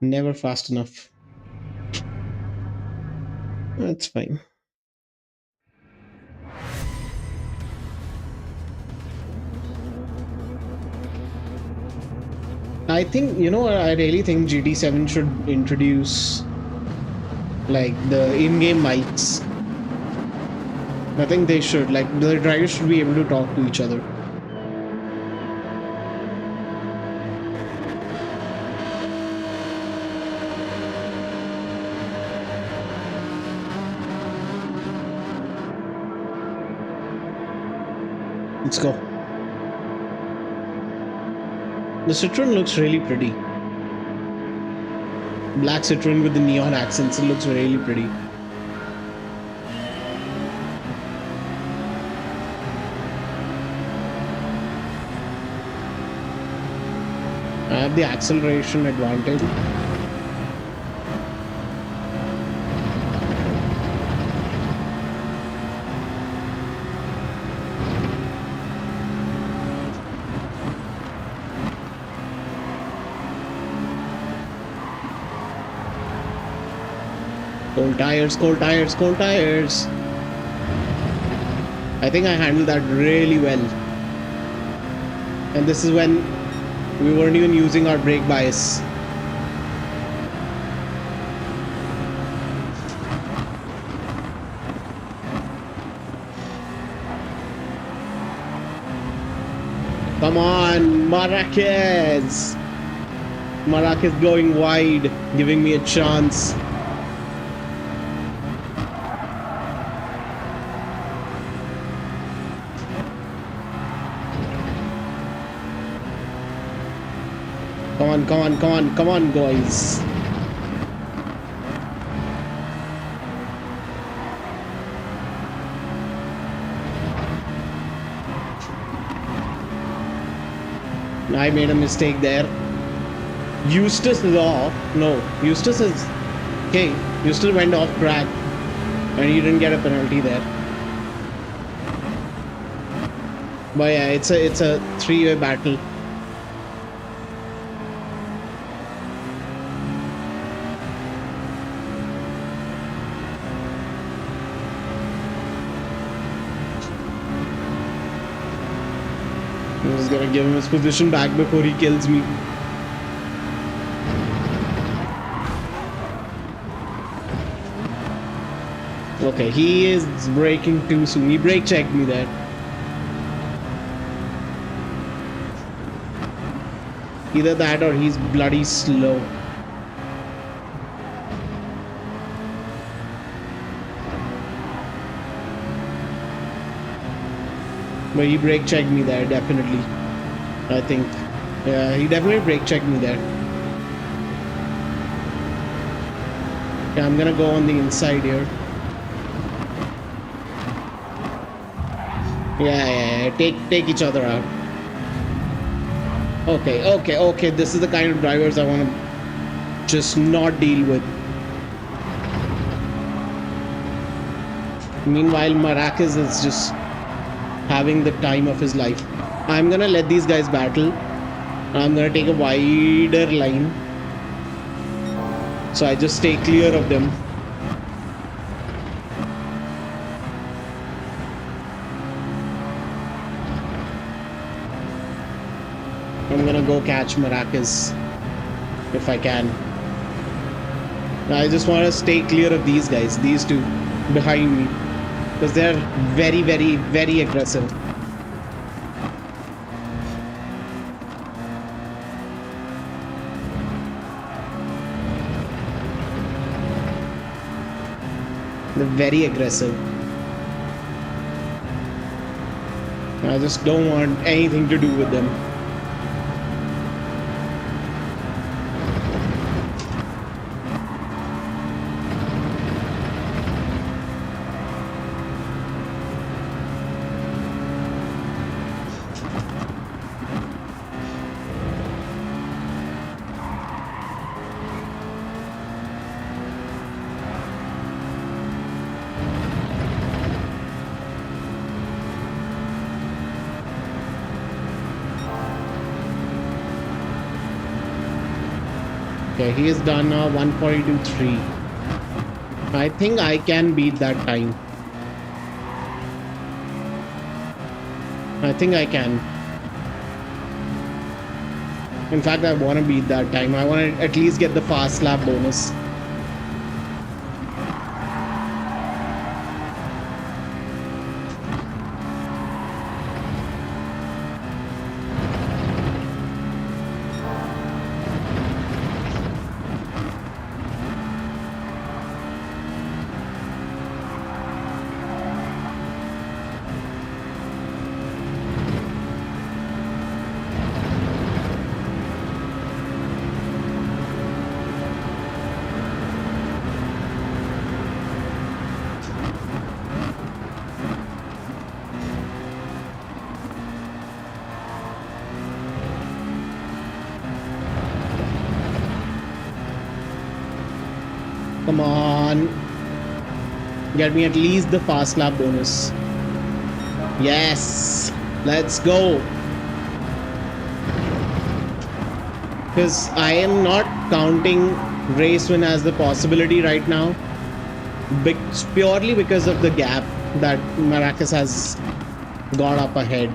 Never fast enough. That's fine. I think, I really think GT7 should introduce like the in-game mics. I think they should. Like the drivers should be able to talk to each other. Let's go. The Citroen looks really pretty. Black Citroen with the neon accents. It looks really pretty. I have the acceleration advantage. Cold tires, cold tires, cold tires. I think I handled that really well. And this is when we weren't even using our brake bias. Come on, Marquez! Marquez going wide, giving me a chance. Come on, guys. I made a mistake there. Eustace is off. No, Eustace is... Okay, Eustace went off track. And he didn't get a penalty there. But yeah, it's a three-way battle. I'm just gonna give him his position back before he kills me. Okay, he is braking too soon. He brake checked me there. Either that or he's bloody slow. But he brake checked me there, definitely. I think. Yeah, he definitely brake checked me there. Yeah, I'm gonna go on the inside here. Yeah. Take each other out. Okay. This is the kind of drivers I want to just not deal with. Meanwhile, Marquez is just having the time of his life. I'm gonna let these guys battle. I'm gonna take a wider line, so I just stay clear of them. I'm gonna go catch Marquez if I can. I just want to stay clear of these guys, these two behind me, because they're very, very, very aggressive. They're very aggressive. I just don't want anything to do with them. Okay, he is done now, 142.3. I think I can beat that time. I think I can. In fact, I want to beat that time. I want to at least get the fast lap bonus. Come on. Get me at least the fast lap bonus. Yes. Let's go. Because I am not counting race win as the possibility right now. Purely because of the gap that Maracas has got up ahead.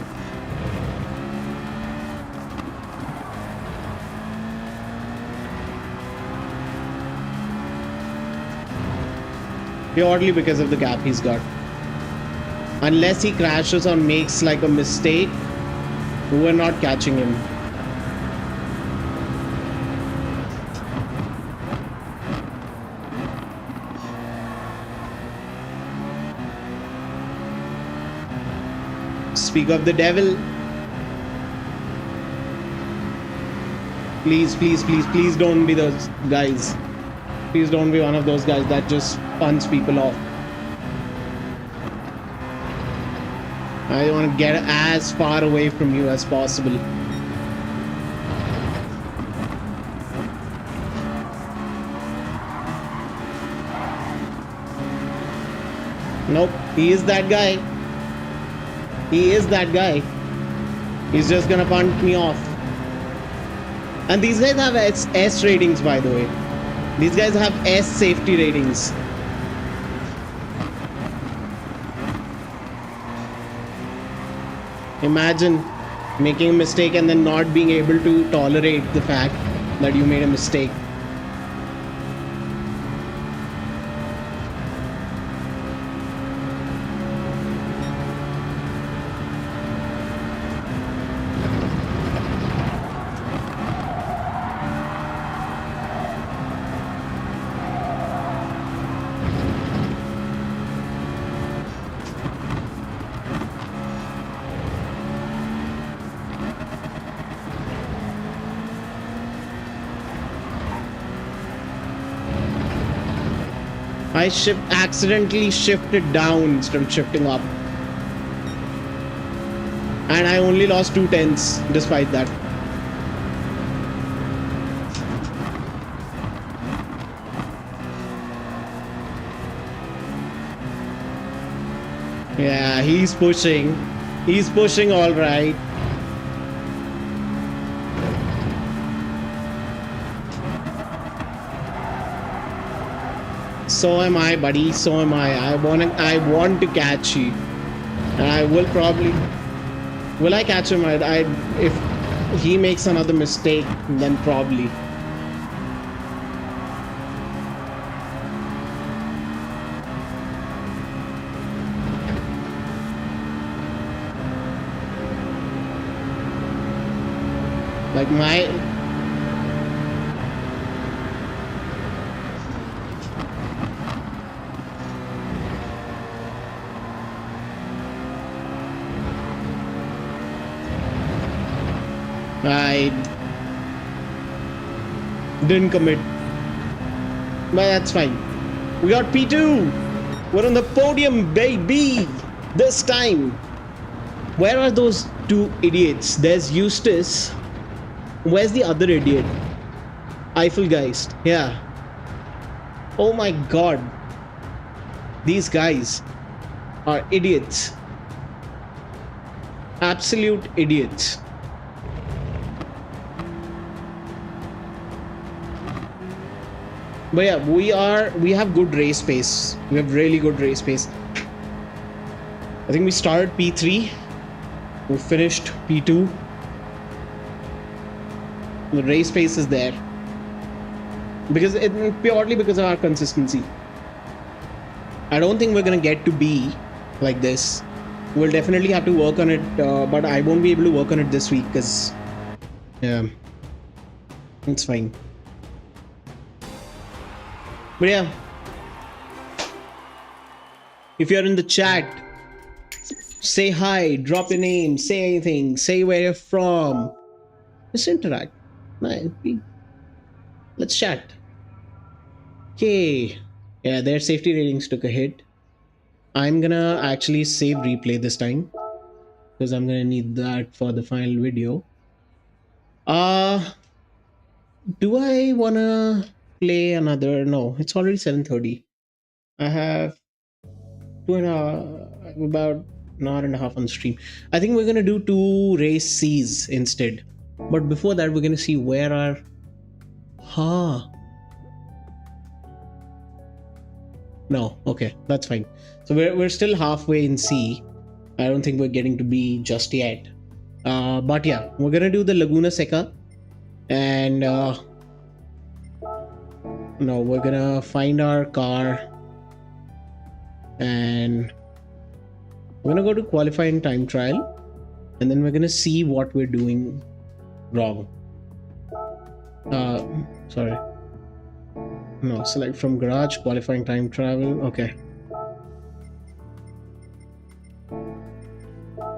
Purely because of the gap he's got. Unless he crashes or makes like a mistake, we're not catching him. Speak of the devil. Please, please, please, please don't be those guys. Please don't be one of those guys that just punch people off. I want to get as far away from you as possible. Nope, he is that guy. He is that guy. He's just gonna punt me off. And these guys have S ratings, by the way. These guys have S safety ratings. Imagine making a mistake and then not being able to tolerate the fact that you made a mistake. I accidentally shifted down instead of shifting up. And I only lost 2/10 despite that. Yeah, he's pushing. He's pushing all right. So am I, buddy. So am I. I want to catch you. And I will probably... Will I catch him? If he makes another mistake, then probably. Like my I didn't commit, but that's fine. We got P2. We're on the podium, baby. This time, where are those two idiots? There's Eustace. Where's the other idiot? Eiffelgeist. Yeah. Oh my god. These guys are idiots. Absolute idiots. But yeah, we have good race pace. We have really good race pace. I think we started P3. We finished P2. The race pace is there. Purely because of our consistency. I don't think we're gonna get to B like this. We'll definitely have to work on it, but I won't be able to work on it this week because yeah, it's fine. But yeah, if you're in the chat, say hi, drop your name, say anything, say where you're from. Just interact. Let's chat. Okay. Yeah, their safety ratings took a hit. I'm gonna actually save replay this time because I'm gonna need that for the final video. Do I wanna play another? No, it's already 7:30. I have about an hour and a half on the stream. I think we're gonna do two race C's instead. But before that, we're gonna see where our no, okay, that's fine. So we're still halfway in C. I don't think we're getting to B just yet. But yeah, we're gonna do the Laguna Seca, and no, we're gonna find our car, and we're gonna go to qualifying time trial, and then we're gonna see what we're doing wrong. Sorry. No, select from garage, qualifying time travel. Okay.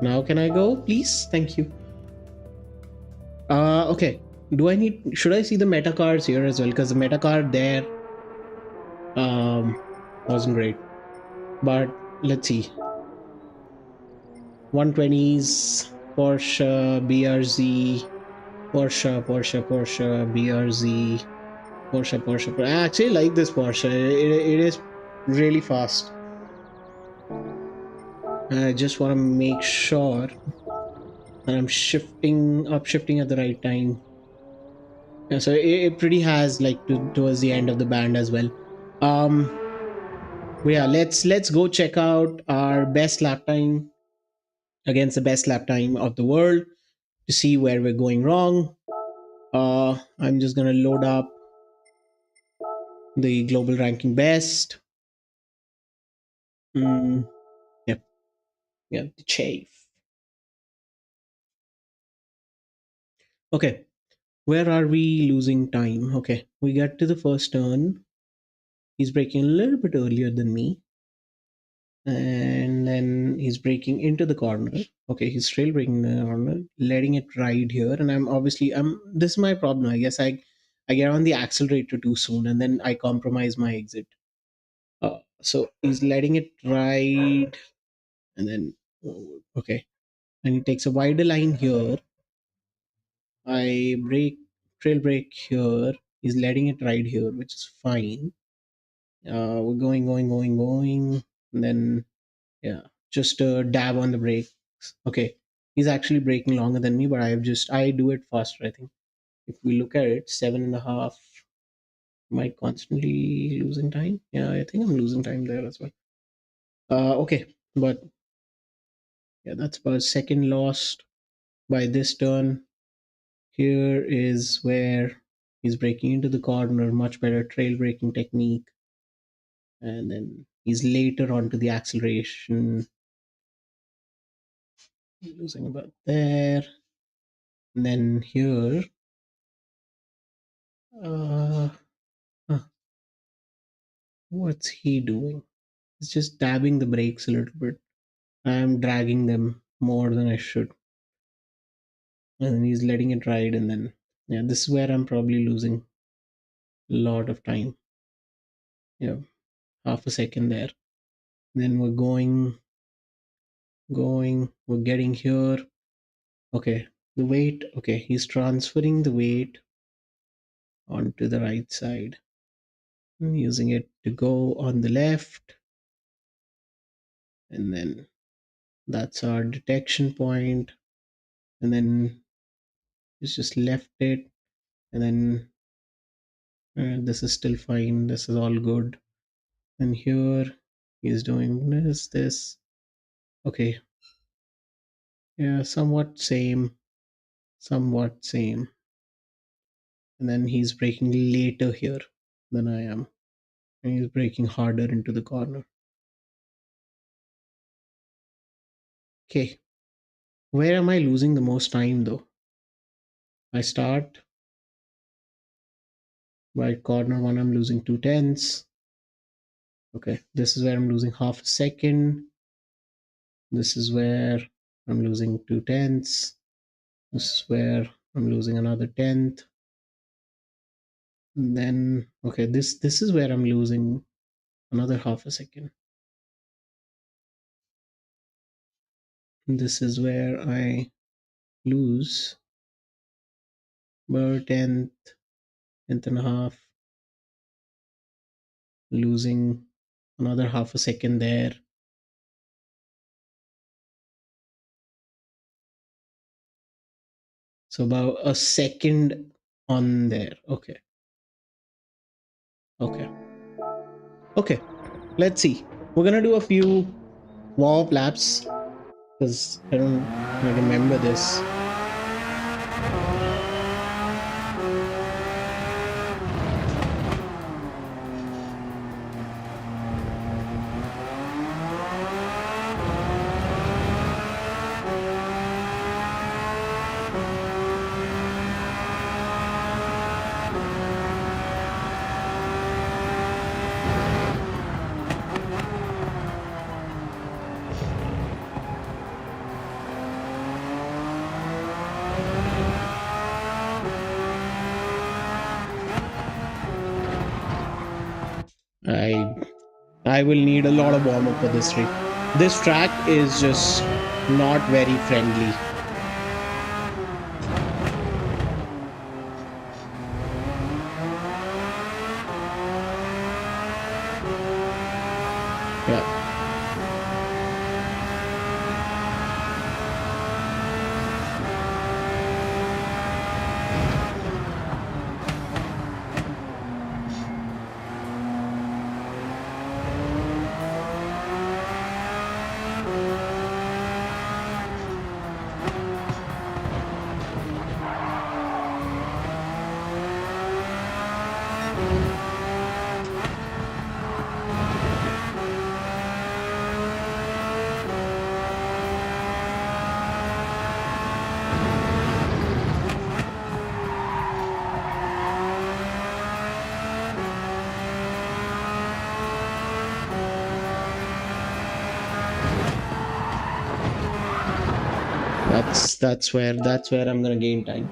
Now can I go, please? Thank you. Okay. Should I see the meta cards here as well? Because the meta card there wasn't great. But let's see. 120s, Porsche, BRZ, Porsche, BRZ, Porsche. I actually like this Porsche. It is really fast. I just want to make sure that I'm shifting at the right time. Yeah, so it pretty has like towards the end of the band as well. But yeah, let's go check out our best lap time against the best lap time of the world to see where we're going wrong. I'm just gonna load up the global ranking best. Yep, the chafe. Okay, where are we losing time? Okay, we get to the first turn. He's braking a little bit earlier than me, and then he's braking into the corner. Okay, he's trail braking the corner, letting it ride here, and I'm this is my problem. I guess I get on the accelerator too soon, and then I compromise my exit. So he's letting it ride, and then okay, and he takes a wider line here. I trail brake here. He's letting it ride here, which is fine. We're going, and then yeah, just dab on the brakes. Okay, he's actually braking longer than me, but I do it faster. I think if we look at it, 7.5. Am I constantly losing time? Yeah, I think I'm losing time there as well. Okay, but yeah, that's about a second lost by this turn. Here is where he's braking into the corner, much better trail braking technique. And then he's later onto the acceleration. Losing about there. And then here, uh, huh, what's he doing? He's just dabbing the brakes a little bit. I am dragging them more than I should. And then he's letting it ride. And then, yeah, this is where I'm probably losing a lot of time. Yeah, half a second there. Then we're going, we're getting here. Okay, the weight. Okay, he's transferring the weight onto the right side. I'm using it to go on the left. And then that's our detection point. And then he's just left it. And then this is still fine. This is all good. And here he's doing this. Okay. Yeah, somewhat same. And then he's braking later here than I am. And he's braking harder into the corner. Okay. Where am I losing the most time though? I start by corner one, I'm losing 2/10. Okay. This is where I'm losing half a second. This is where I'm losing 2/10. This is where I'm losing another tenth. And then okay, this is where I'm losing another half a second. This is where I lose about tenth and a half, losing another half a second there. So about a second on there. Okay. Okay. Okay. Let's see. We're gonna do a few warm-up laps because I don't remember this. I I will need a lot of warm up for this track. This track is just not very friendly. Yeah. That's where I'm gonna gain time.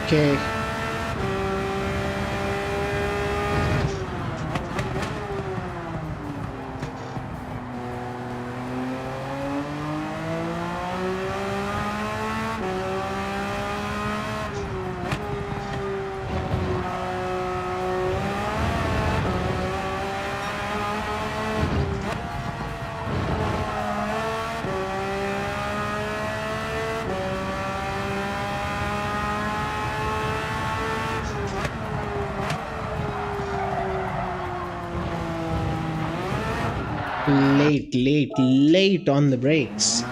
Okay. Late on the brakes.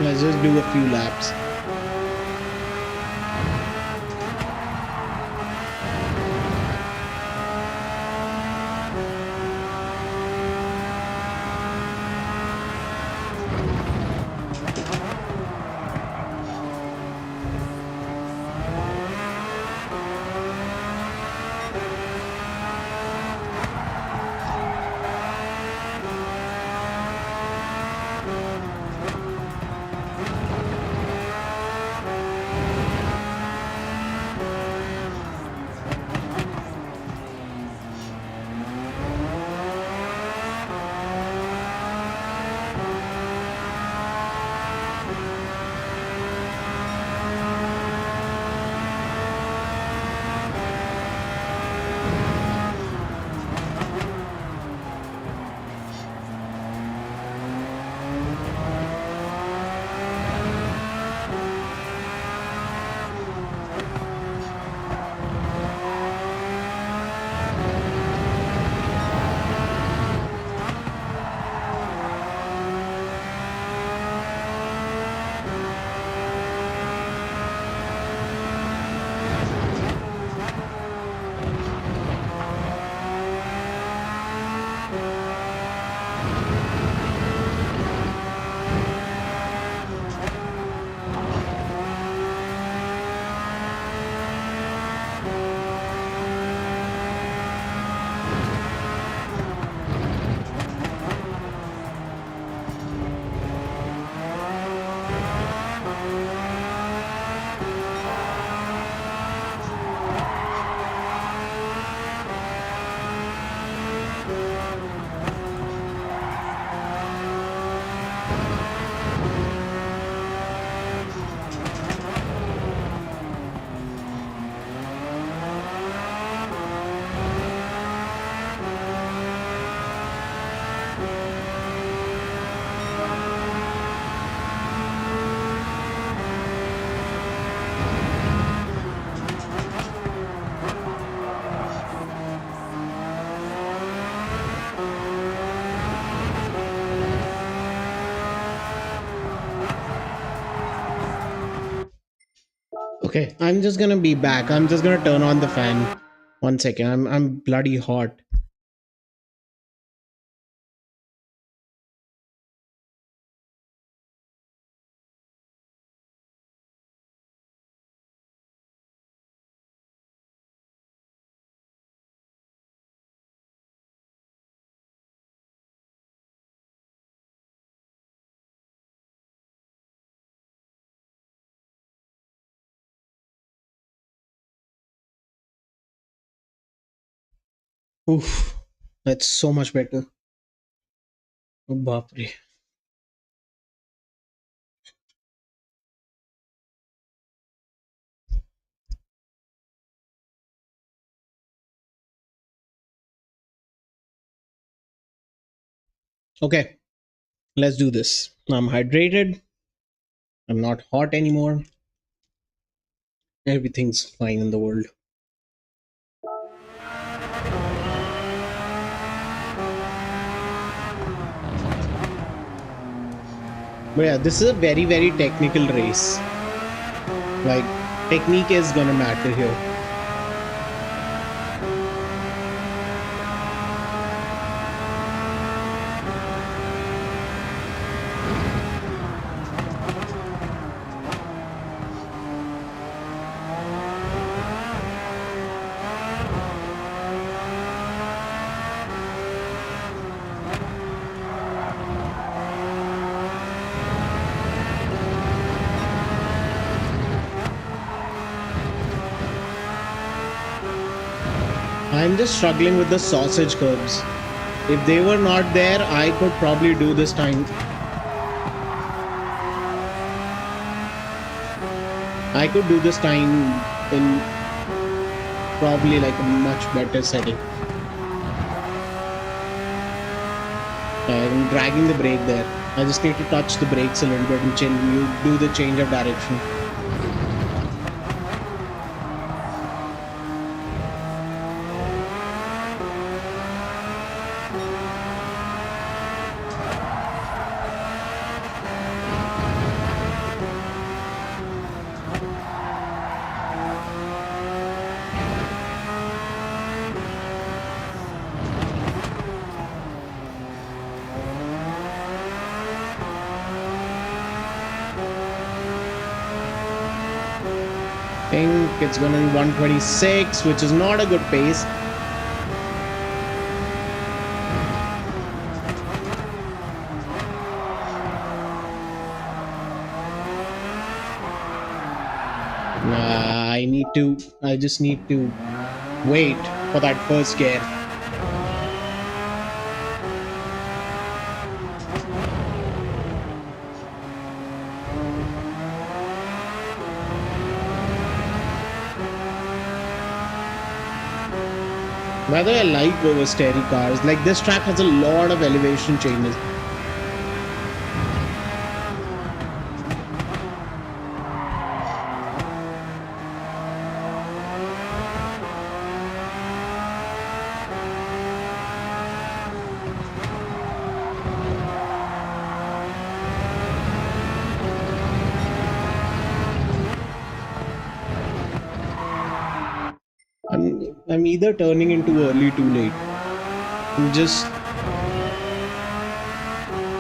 Let's just do a few laps. Okay, I'm just gonna be back. I'm just gonna turn on the fan. 1 second. I'm bloody hot. Oof. That's so much better. Oh, bapre. Okay, let's do this. I'm hydrated. I'm not hot anymore. Everything's fine in the world. But yeah, this is a very technical race. Like, technique is gonna matter here. I'm just struggling with the sausage curbs. If they were not there, I could probably do this time. I could do this time in probably like a much better setting. I'm dragging the brake there. I just need to touch the brakes a little bit and you do the change of direction. I think it's going to be 126, which is not a good pace. I just need to wait for that first gear. By the way, I like oversteery cars. Like, this track has a lot of elevation changes. I'm either turning in too early, too late.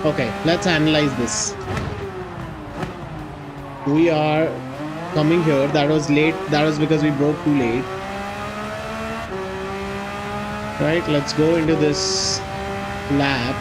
Okay, let's analyze this. We are coming here. That was late. That was because we broke too late. Right, let's go into this lap.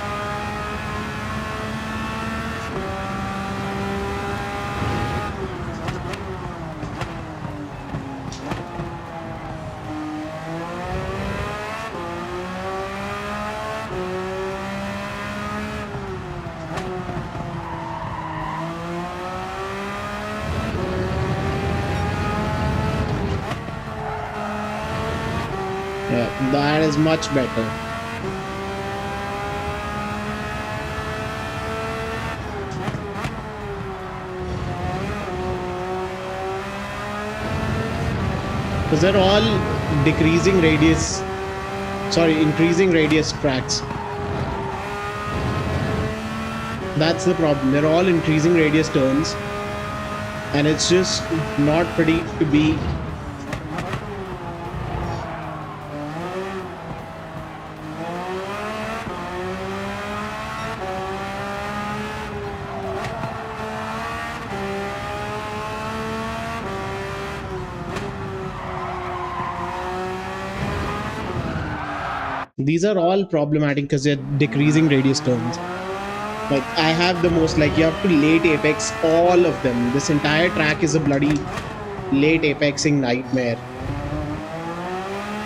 Yeah, that is much better. Because they're all increasing radius tracks. That's the problem. They're all increasing radius turns, and it's just not pretty to be. These are all problematic because they're decreasing radius turns. Like, I have the most, like, you have to late apex all of them. This entire track is a bloody late apexing nightmare.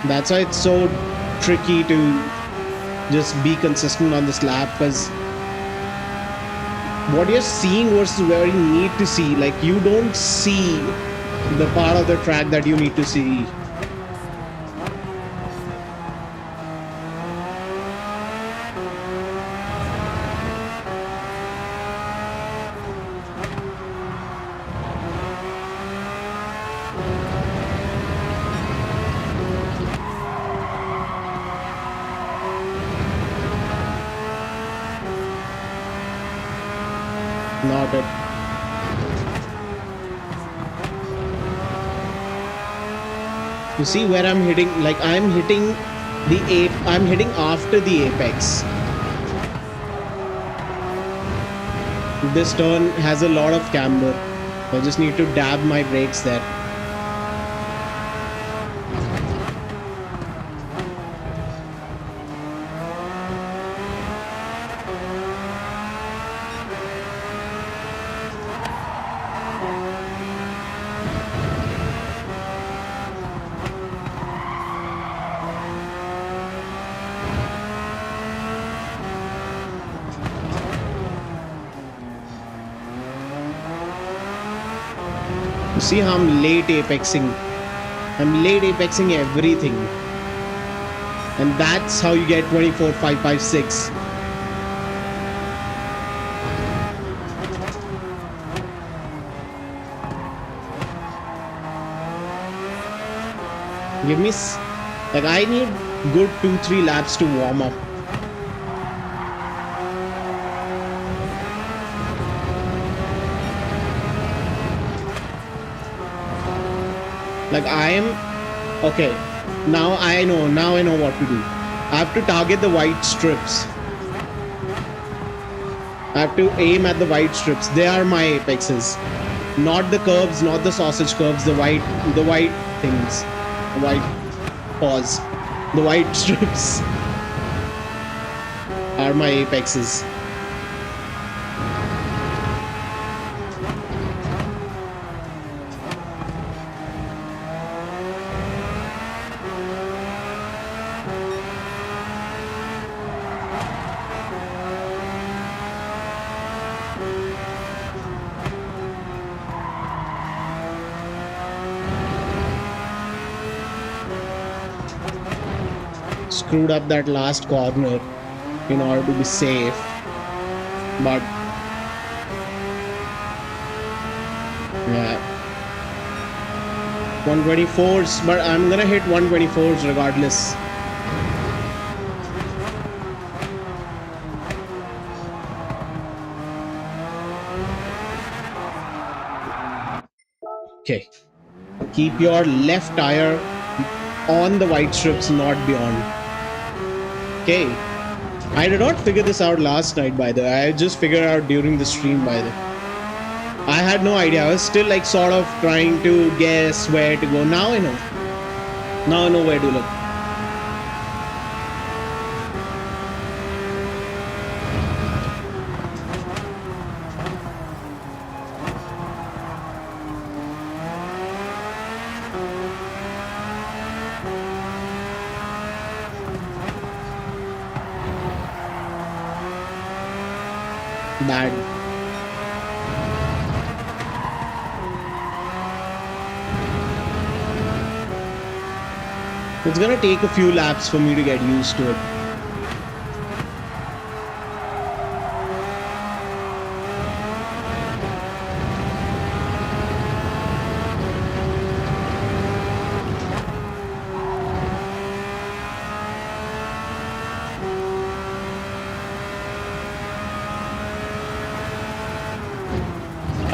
That's why it's so tricky to just be consistent on this lap, because what you're seeing versus where you need to see, like, you don't see the part of the track that you need to see. Not it. You see where I'm hitting? Like, I'm hitting after the apex. This turn has a lot of camber. I just need to dab my brakes there. See how I'm late apexing. I'm late apexing everything. And that's how you get 24, 5, 5, 6. Give me, like, I need good 2, 3 laps to warm up. Like, I am, okay, now I know what to do. I have to target the white strips. I have to aim at the white strips. They are my apexes. Not the curves, not the sausage curves, the white things. The white paws. The white strips are my apexes. Screwed up that last corner in order to be safe, but yeah, 124s, but I'm gonna hit 124s regardless. Okay, keep your left tire on the white strips, not beyond. Okay, I did not figure this out last night, by the way. I just figured out during the stream, by the way. I had no idea. I was still like sort of trying to guess where to go. Now I know. Now I know where to look. Bad. It's gonna take a few laps for me to get used to it.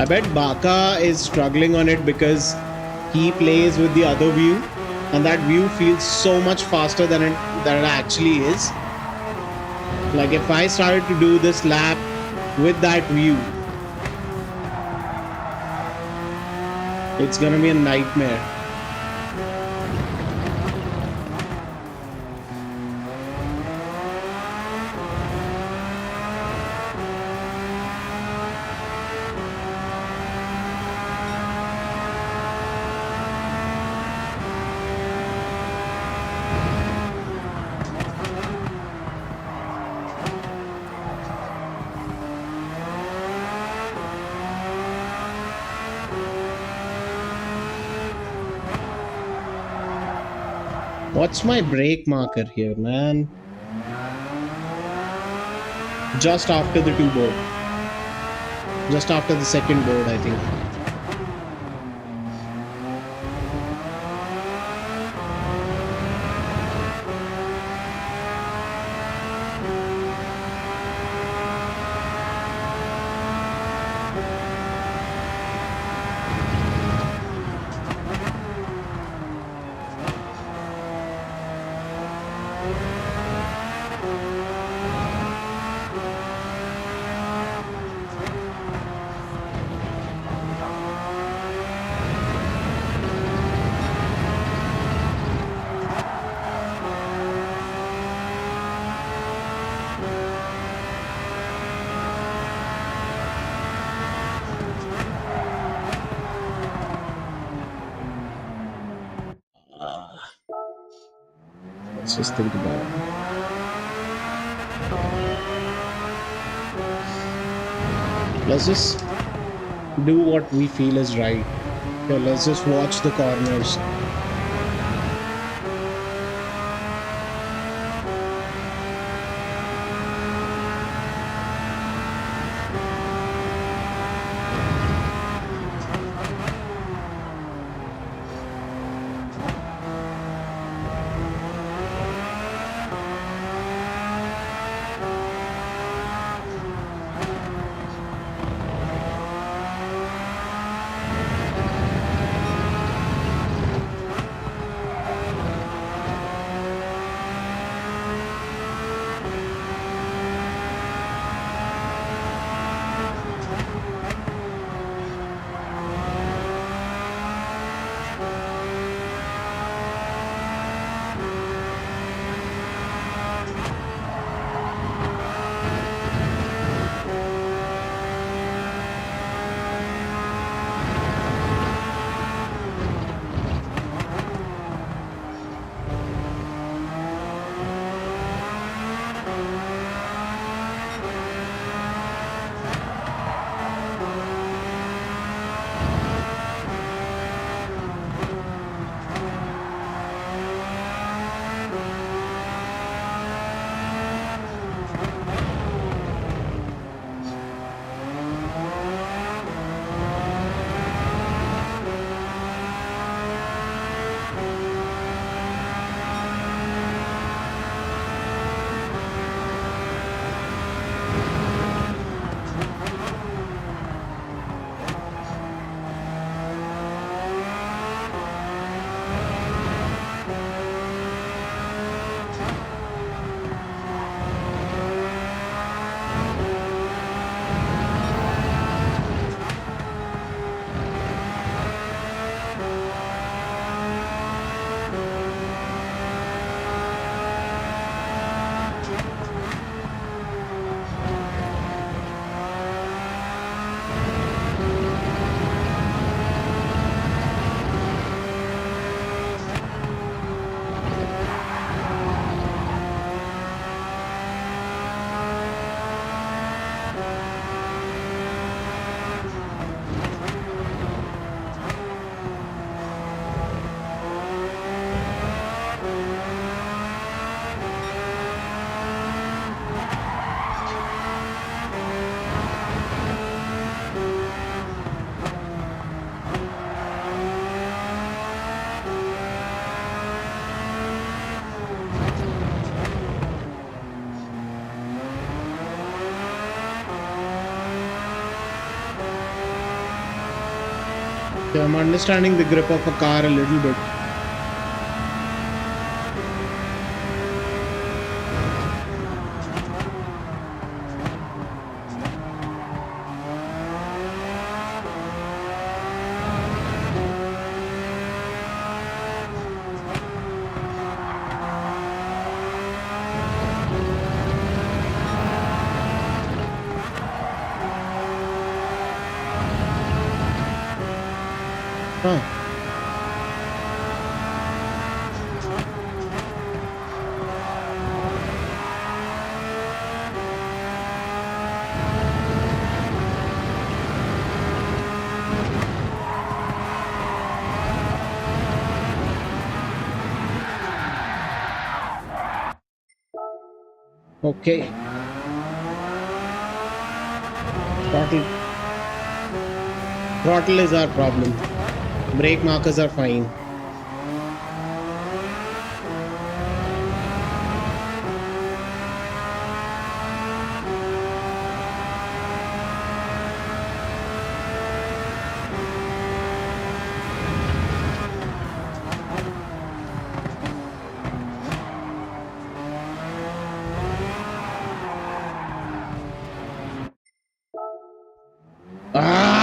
I bet Baka is struggling on it because he plays with the other view, and that view feels so much faster than it actually is. Like if I started to do this lap with that view, it's gonna be a nightmare. What's my brake marker here, man? Just after the 2 board. Just after the second board, I think. Let's just think about it. Let's just do what we feel is right. Okay, let's just watch the corners. Okay, I'm understanding the grip of a car a little bit. Huh. Okay. Throttle. Throttle is our problem. Brake markers are fine. Ah!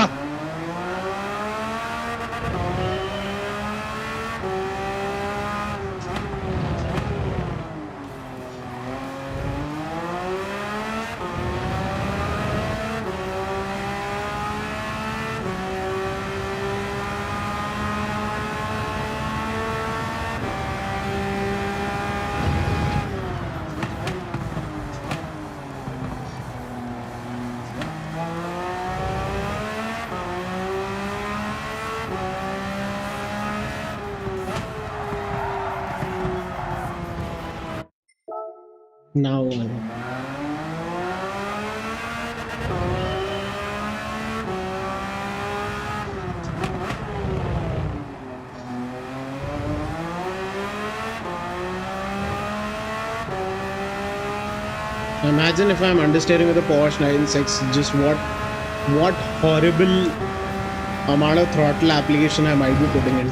Now, imagine if I'm understeering with a Porsche 996, just what horrible amount of throttle application I might be putting in.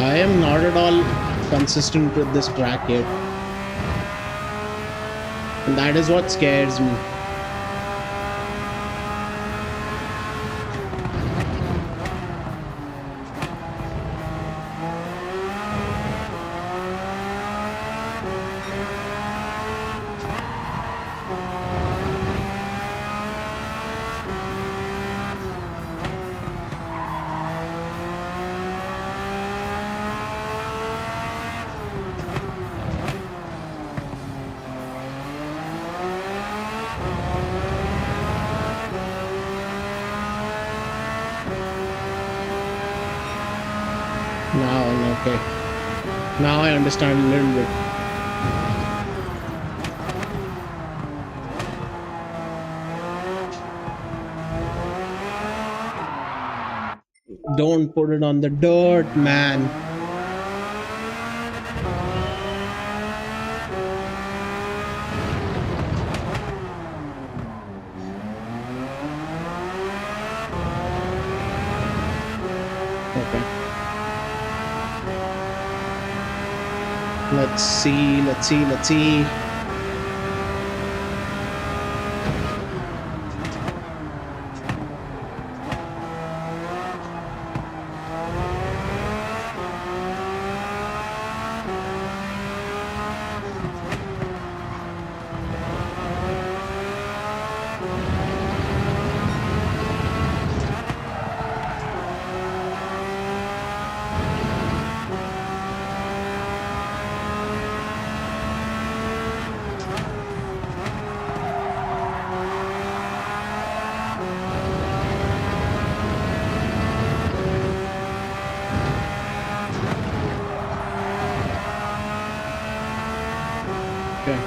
I am not at all consistent with this track yet. And that is what scares me. Now, okay. Now I understand a little bit. Don't put it on the dirt, man. Okay. Let's see. Okay.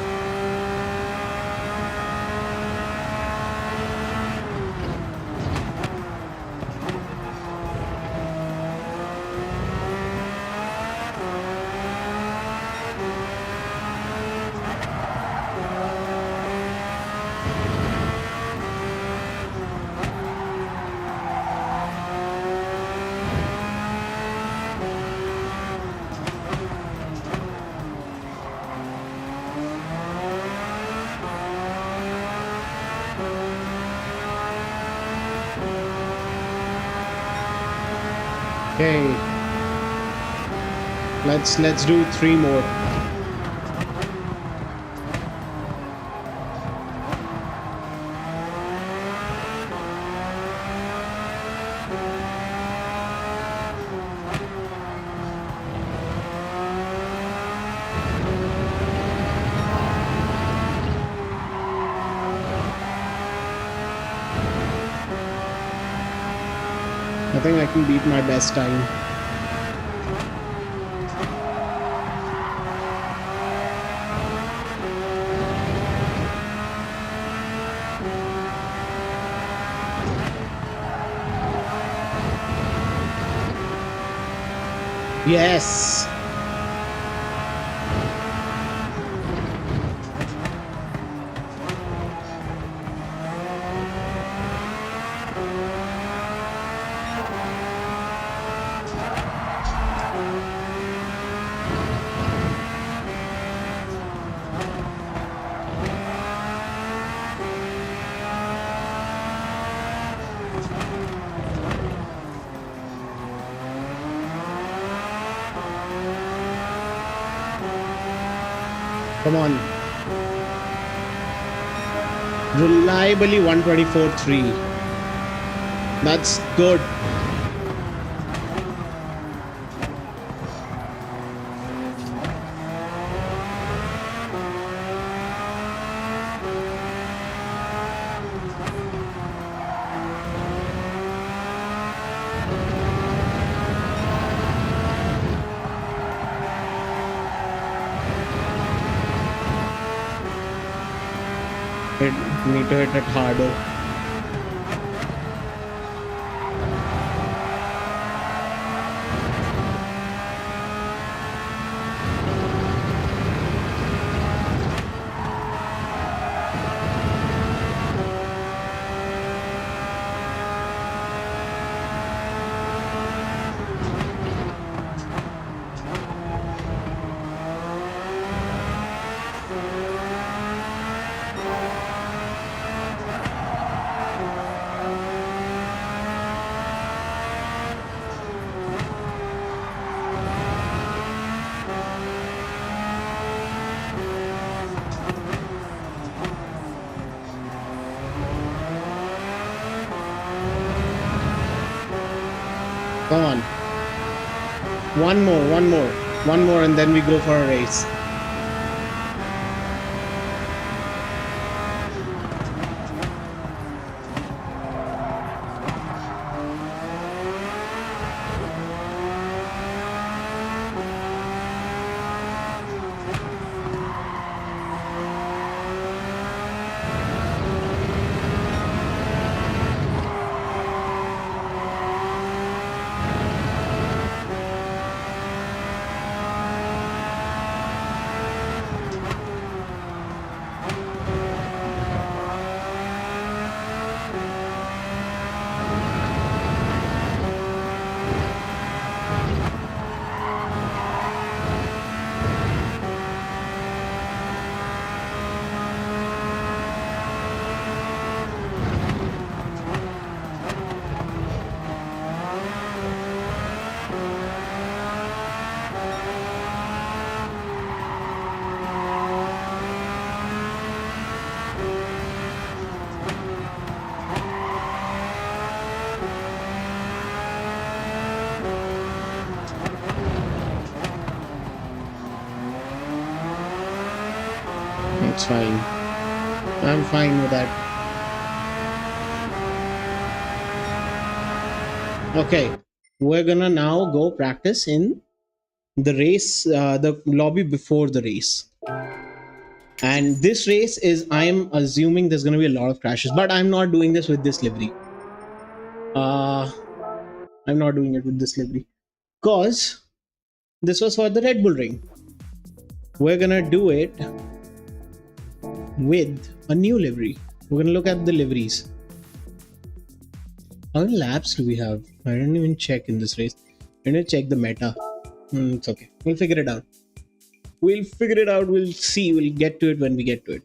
Okay. Let's do 3 more. I think I can beat my best time. Yes. Come on. Reliably 124.3. That's good. Need to hit it harder. Come on. One more, and then we go for a race. It's fine. I'm fine with that. Okay, we're gonna now go practice in the race, the lobby before the race. And this race is, I'm assuming there's gonna be a lot of crashes, but I'm not doing this with this livery. I'm not doing it with this livery because this was for the Red Bull Ring. We're gonna do it with a new livery. We're gonna look at the liveries. How many laps do we have? I didn't even check in this race. I didn't check the meta. It's okay. We'll figure it out. We'll see. We'll get to it when we get to it.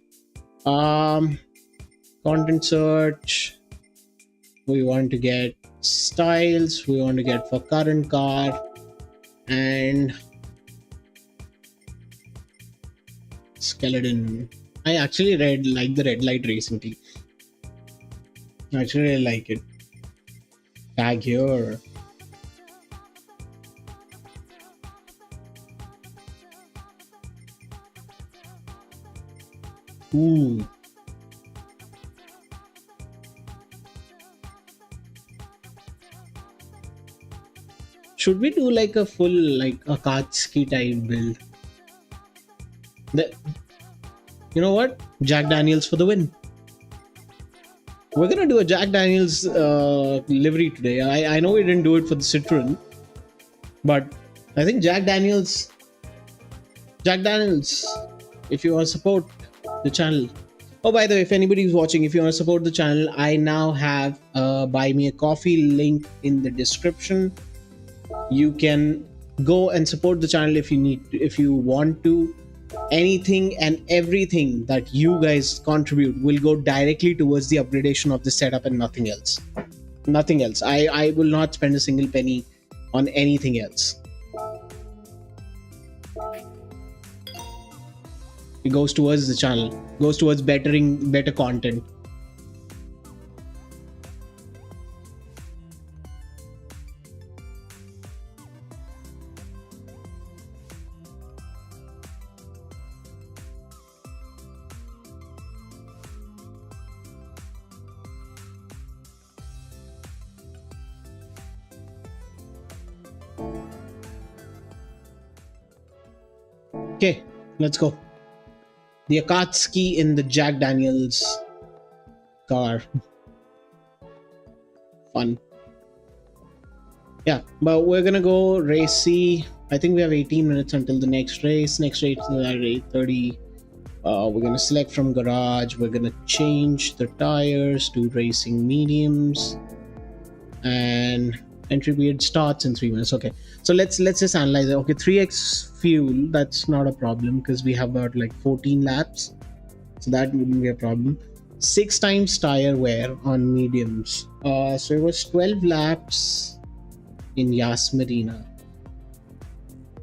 Content search. We want to get styles. We want to get for current car and skeleton. I actually like the red light racing team. I actually really like it. Tag here. Ooh. Should we do like a full, like a Katsuki type build? You know what? Jack Daniels for the win. We're gonna do a Jack Daniels livery today. I know we didn't do it for the Citroen, but I think Jack Daniels, if you want to support the channel. Oh, by the way, if anybody is watching, if you want to support the channel, I now have a buy me a coffee link in the description. You can go and support the channel if you want to. Anything and everything that you guys contribute will go directly towards the upgradation of the setup and nothing else. I will not spend a single penny on anything else. It goes towards the channel, goes towards bettering better content. Okay, let's go. The Akatsuki in the Jack Daniels car. Fun. Yeah, but we're gonna go race C. I think we have 18 minutes until the next race. Next race is at 8:30. We're gonna select from garage. We're gonna change the tires to racing mediums, and entry period starts in 3 minutes. Okay, so let's just analyze it. Okay, 3x fuel. That's not a problem because we have about like 14 laps, so that wouldn't be a problem. 6 times tire wear on mediums. So it was 12 laps in Yas Marina,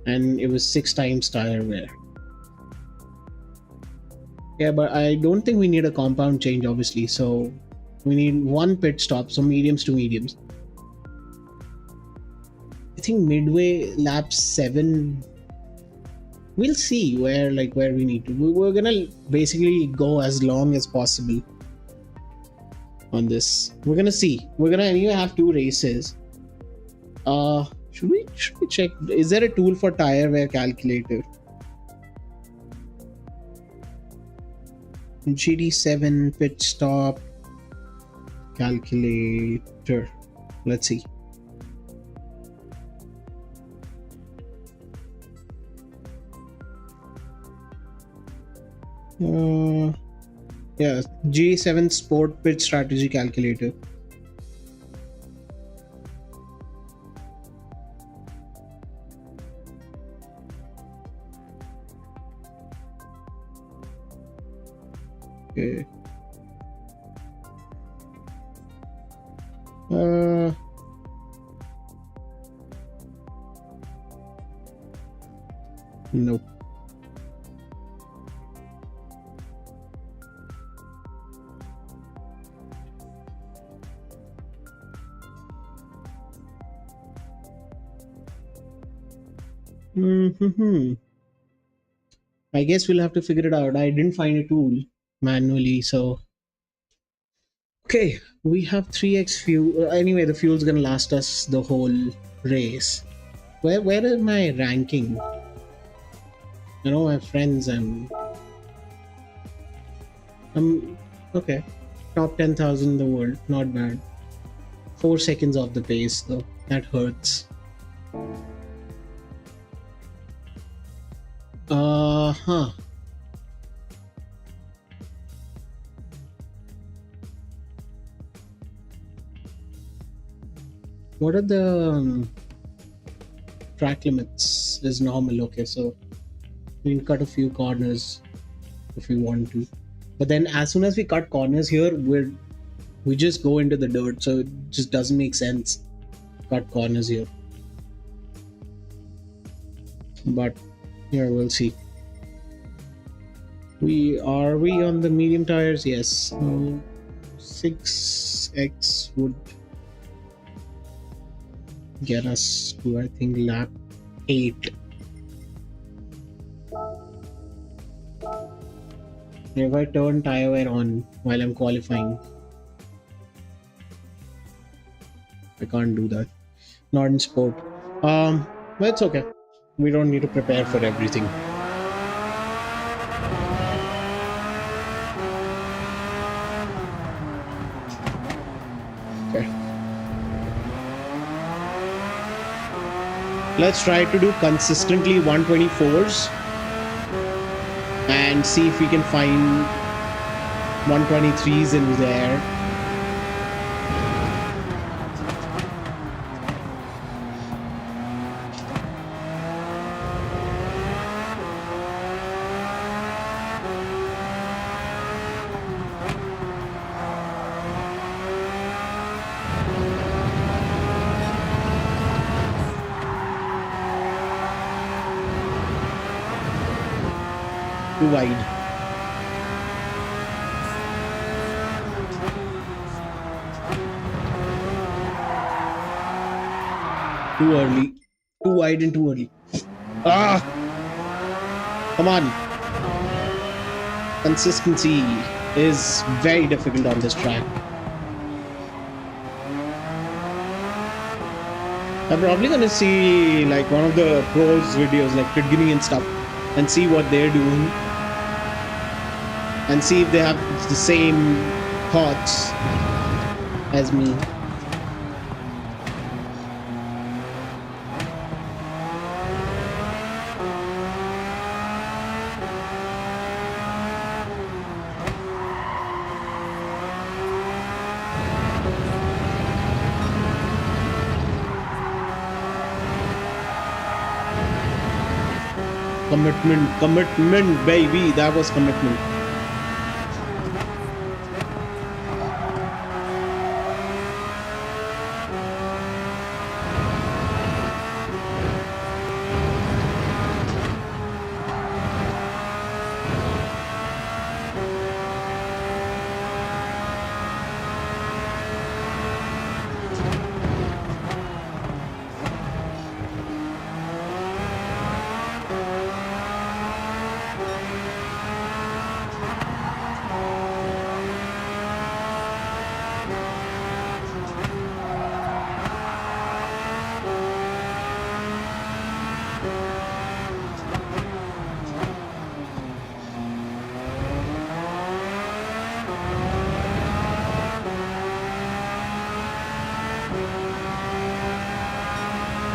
and it was 6 times tire wear. Yeah, but I don't think we need a compound change, obviously. So we need 1 pit stop, so mediums to mediums. I think midway lap 7. We'll see where we need to. We're gonna basically go as long as possible on this. We're gonna see. We're gonna anyway have 2 races. Should we check? Is there a tool for tire wear calculator? GT7 pit stop calculator. Let's see. Yeah, GT7 sport pit strategy calculator. Okay. Nope. I guess we'll have to figure it out. I didn't find a tool manually, so okay, we have 3x fuel. Anyway, the fuel's gonna last us the whole race. Where is my ranking? You know, my friends, I'm okay. Top 10,000 in the world, not bad. 4 seconds off the pace though. That hurts. Huh. What are the track limits? Is normal. Okay, so we can cut a few corners if we want to, but then as soon as we cut corners here, we just go into the dirt, so it just doesn't make sense cut corners here. But yeah, we'll see. We on the medium tires? Yes. 6x would get us to, I think, lap 8. If I turn tire wear on while I'm qualifying, I can't do that. Not in sport. But it's okay. We don't need to prepare for everything. Okay. Let's try to do consistently 124s and see if we can find 123s in there. Too wide. Too early. Too wide and too early. Ah! Come on. Consistency is very difficult on this track. I'm probably gonna see like one of the pros videos like Kidgini and stuff and see what they're doing and see if they have the same thoughts as me. Commitment, baby. That was commitment.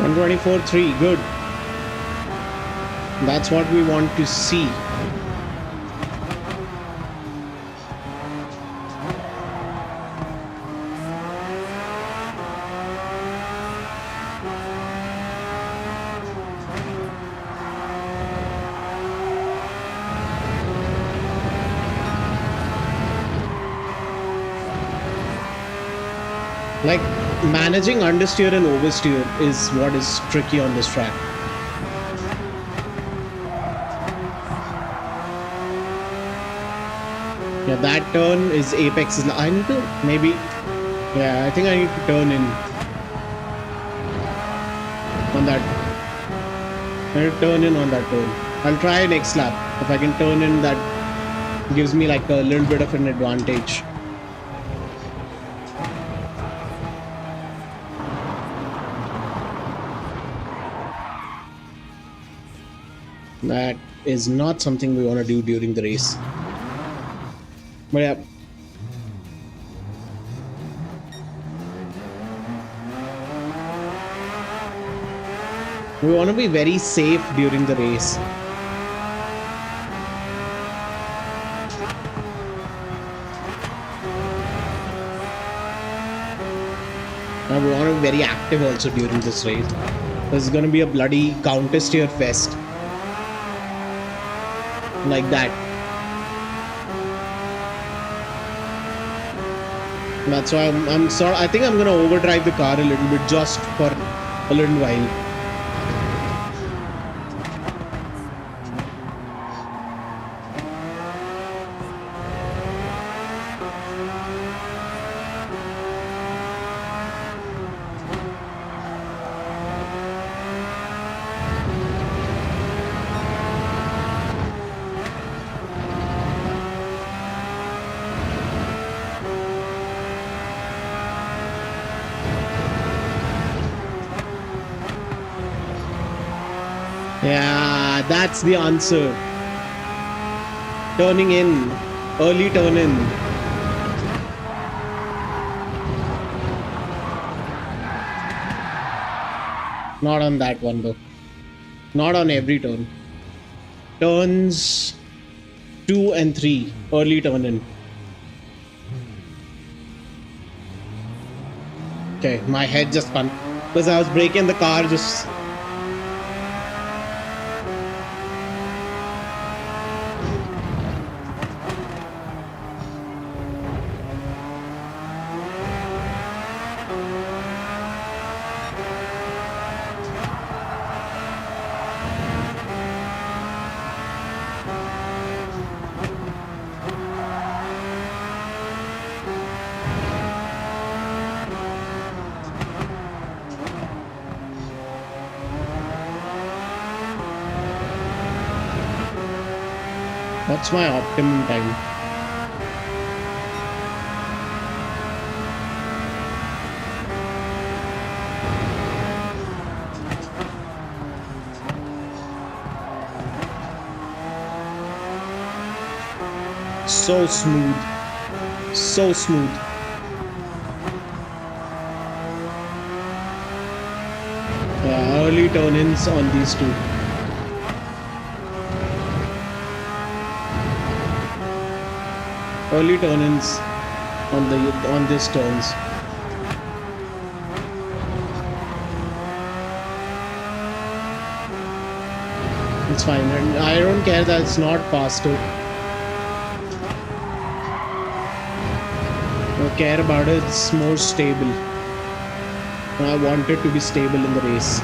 One 24.3, good. That's what we want to see. Like managing understeer and oversteer is what is tricky on this track. Yeah, that turn is apex. I need to maybe. Yeah, I think I need to turn in on that. I need to turn in on that turn. I'll try next lap. If I can turn in, that gives me like a little bit of an advantage. That is not something we want to do during the race. But yeah. We want to be very safe during the race. And we want to be very active also during this race. There's going to be a bloody counter-steer fest. Like that. That's why I think I'm gonna overdrive the car a little bit just for a little while. Yeah, that's the answer. Turning in. Early turn in. Not on that one though. Not on every turn. Turns 2 and 3. Early turn in. Okay, my head just spun. Because I was braking the car just... What's my optimum time? So smooth. So smooth. Early turn-ins on these two. Early turn-ins on these turns. It's fine. And I don't care that it's not faster. I don't care about it. It's more stable. I want it to be stable in the race.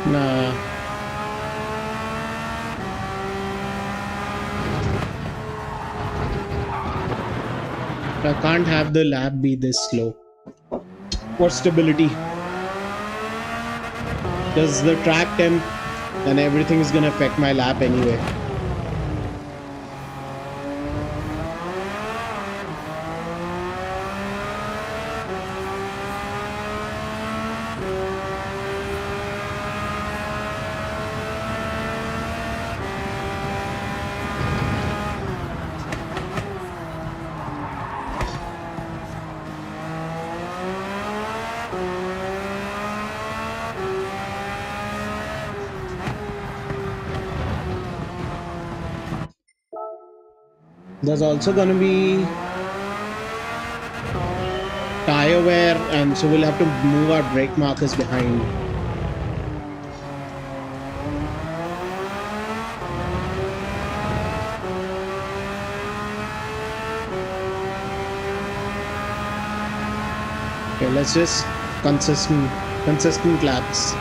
Nah, I can't have the lap be this slow. For stability. Because the track temp and everything is gonna affect my lap anyway. There's also gonna be tire wear, and so we'll have to move our brake markers behind. Okay, let's just consistent laps.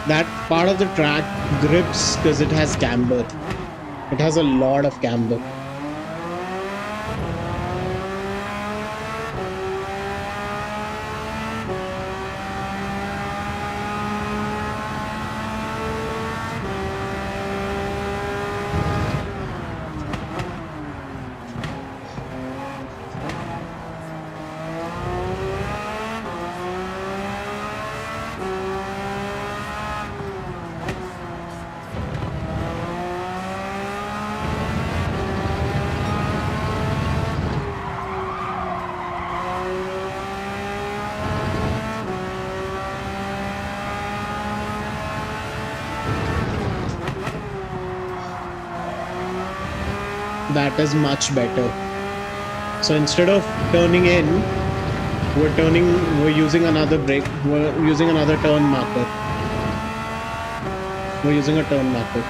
That part of the track grips because it has camber. It has a lot of camber. That is much better. So instead of turning in, we're using another brake, we're using another turn marker. We're using a turn marker.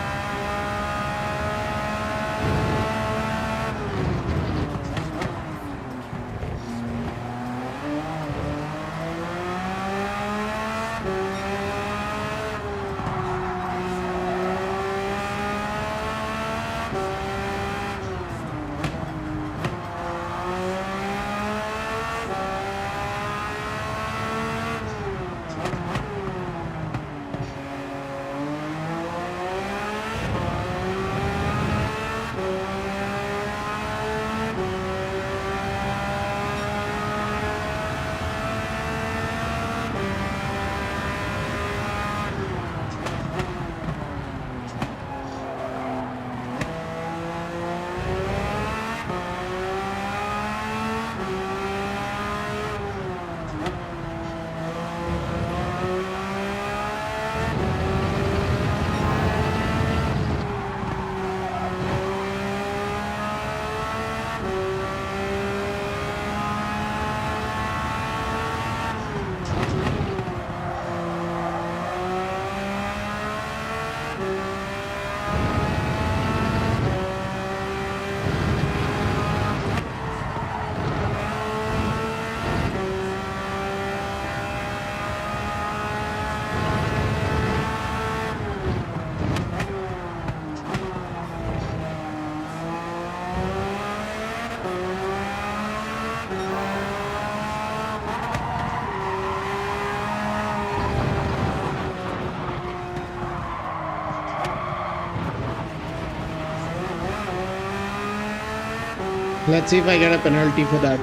Let's see if I get a penalty for that.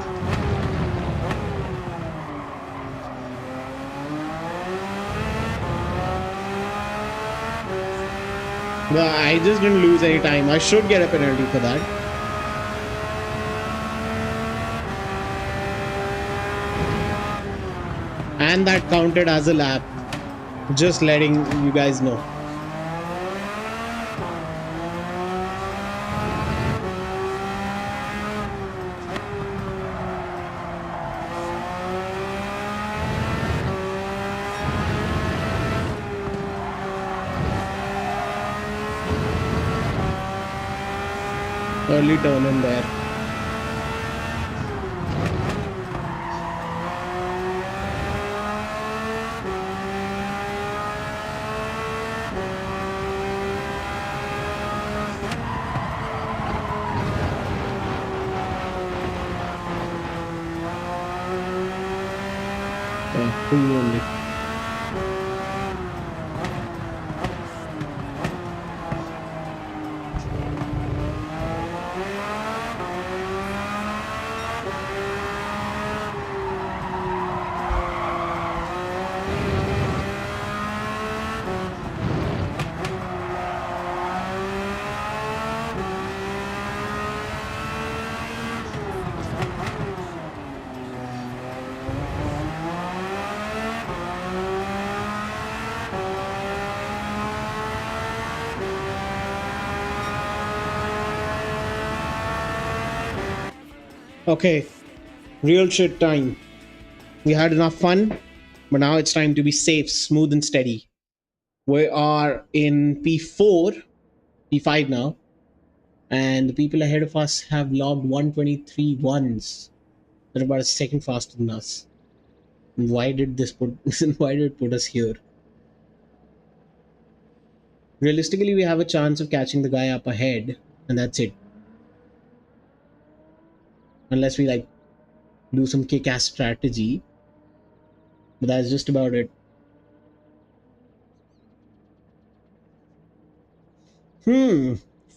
Well, I just didn't lose any time. I should get a penalty for that. And that counted as a lap. Just letting you guys know. Early turn in there. Two only. Okay, real shit time. We had enough fun, but now it's time to be safe, smooth, and steady. We are in P4, P5 now, and the people ahead of us have logged 123 ones. They're about a second faster than us. Why did this put? Why did it put us here? Realistically, we have a chance of catching the guy up ahead, and that's it. Unless we like do some kick-ass strategy, but that's just about it.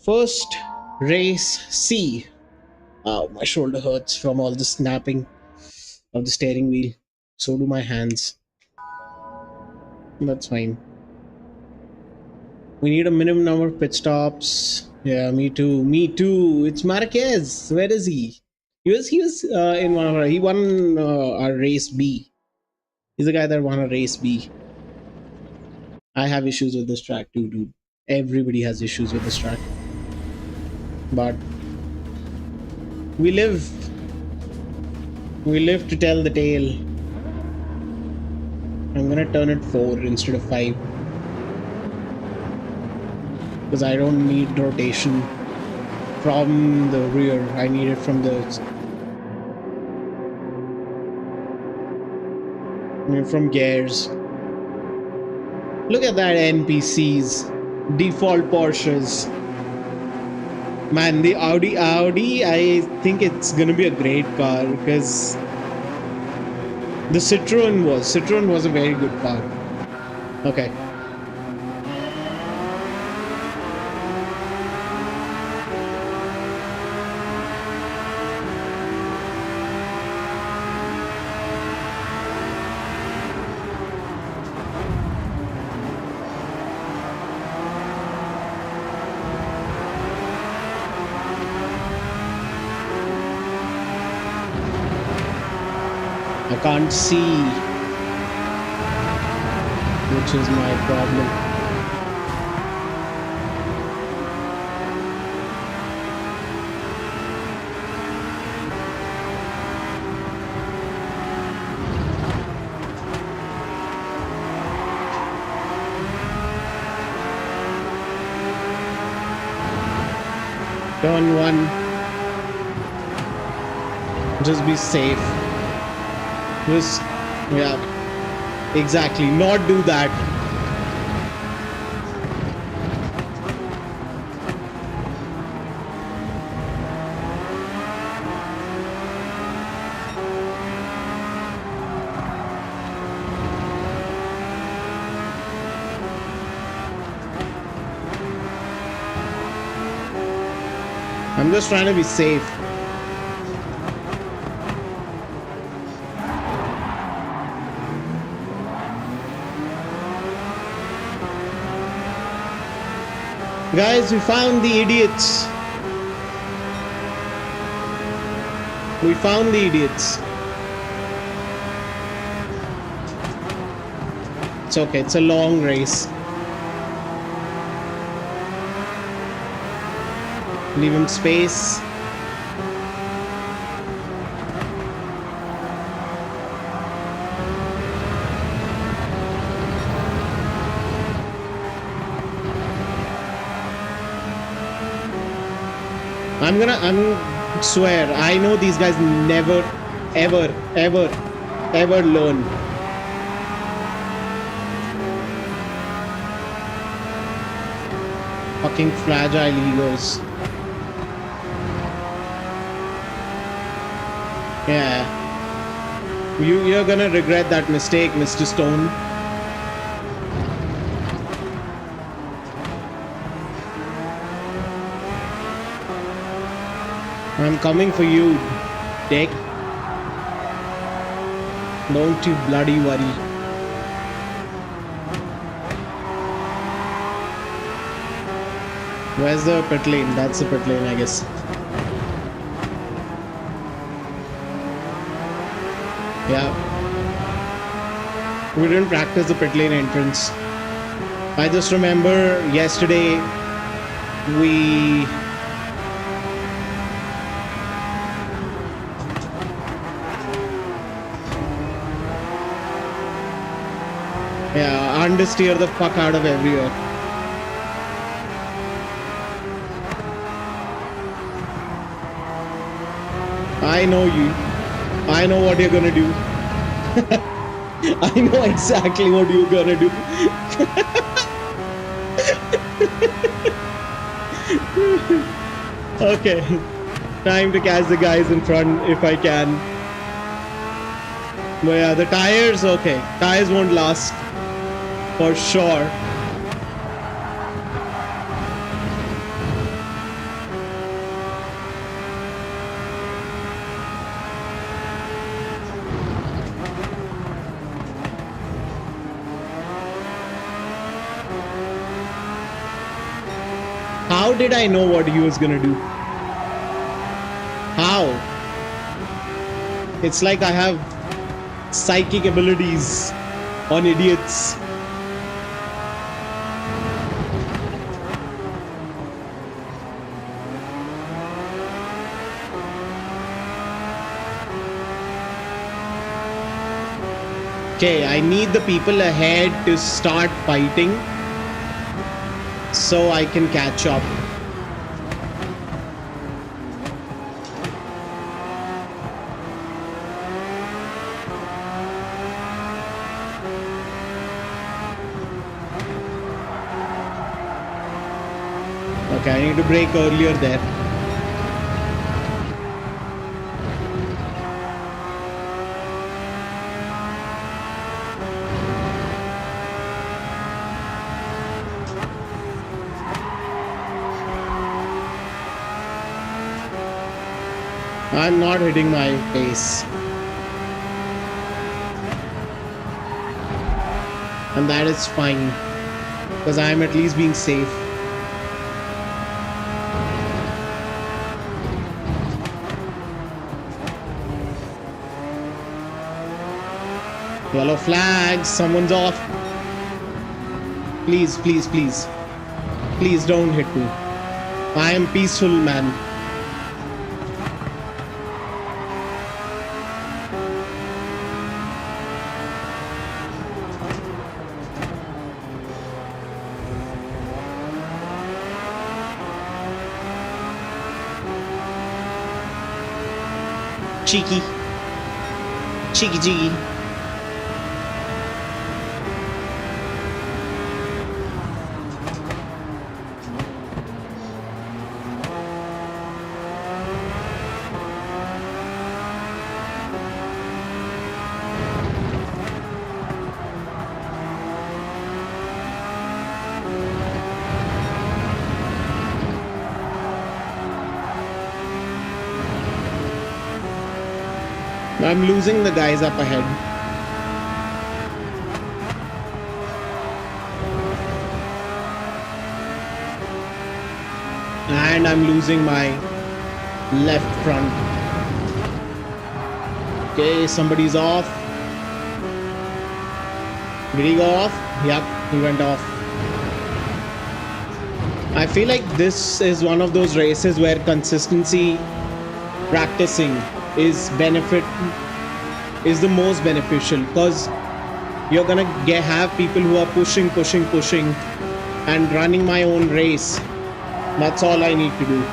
First race C. Oh, my shoulder hurts from all the snapping of the steering wheel. So do my hands. That's fine. We need a minimum number of pit stops. Yeah, me too. Me too. It's Marquez. Where is he? He was in one of our, he won our race B. He's the guy that won a race B. I have issues with this track too, dude. Everybody has issues with this track. But We live. We live to tell the tale. I'm gonna turn it 4 instead of 5. Because I don't need rotation from the rear. I need it from from gears. Look at that NPCs. Default Porsches. Man, the Audi, I think it's gonna be a great car because the Citroen was a very good car. Okay. I can't see, which is my problem. Turn 1. Just be safe. Just, yeah, exactly. Not do that. I'm just trying to be safe. Guys, we found the idiots. We found the idiots. It's okay, it's a long race. Leave him space. I'm swear, I know these guys never, ever learn. Fucking fragile egos. Yeah. You're gonna regret that mistake, Mr. Stone. I'm coming for you, dick. Don't you bloody worry. Where's the pit lane? That's the pit lane, I guess. Yeah. We didn't practice the pit lane entrance. I just remember yesterday we... Yeah, understeer the fuck out of everywhere. I know you. I know what you're gonna do. I know exactly what you're gonna do. Okay. Time to catch the guys in front if I can. But yeah, the tires, okay. Tires won't last. For sure. How did I know what he was gonna do? How? It's like I have psychic abilities on idiots. Okay, I need the people ahead to start fighting so I can catch up. Okay, I need to brake earlier there. I'm not hitting my pace. And that is fine, because I'm at least being safe. Yellow flag, someone's off. Please, please, please. Please don't hit me. I am peaceful, man. Cheeky. Cheeky, cheeky. I'm losing the guys up ahead. And I'm losing my left front. Okay, somebody's off. Did he go off? Yep, he went off. I feel like this is one of those races where consistency practicing is the most beneficial, because you're gonna have people who are pushing and running my own race. That's all I need to do.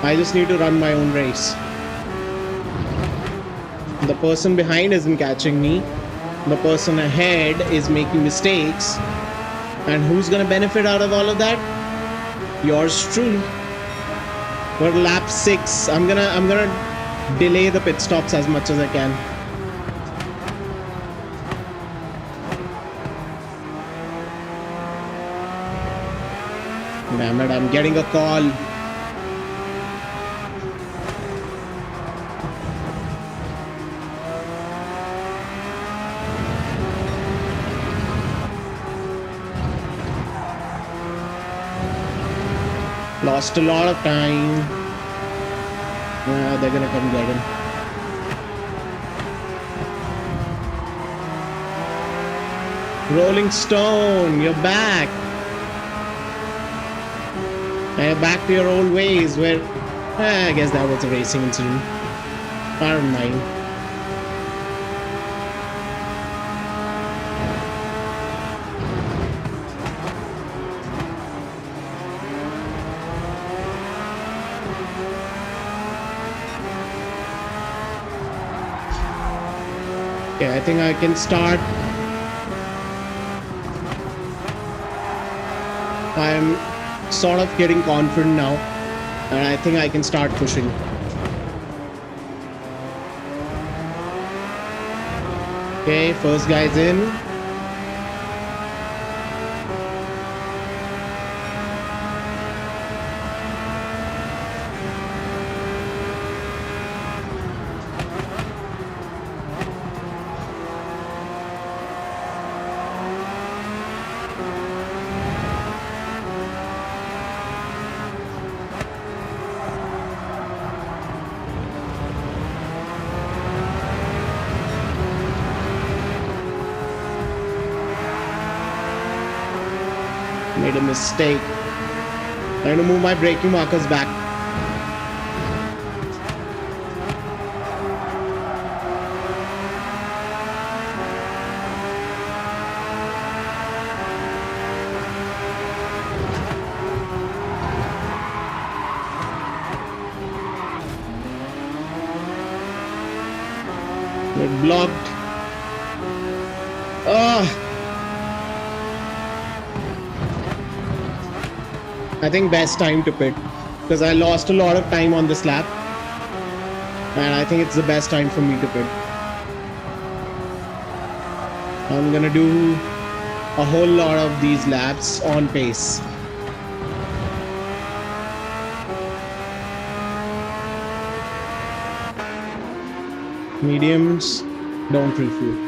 I just need to run my own race. The person behind isn't catching me. The person ahead is making mistakes. And who's gonna benefit out of all of that? Yours truly. We're lap 6. I'm gonna delay the pit stops as much as I can. Damn it, I'm getting a call. Lost a lot of time. They're gonna come get him. Rolling Stone, you're back. Back to your old ways where... I guess that was a racing incident. I don't mind. Okay, I think I can start. I'm sort of getting confident now, and I think I can start pushing. Okay, first guy's in. Made a mistake. I'm going to move my braking markers back. blocked. I think best time to pit because I lost a lot of time on this lap, and I think it's the best time for me to pit. I'm gonna do a whole lot of these laps on pace. Mediums don't refuel.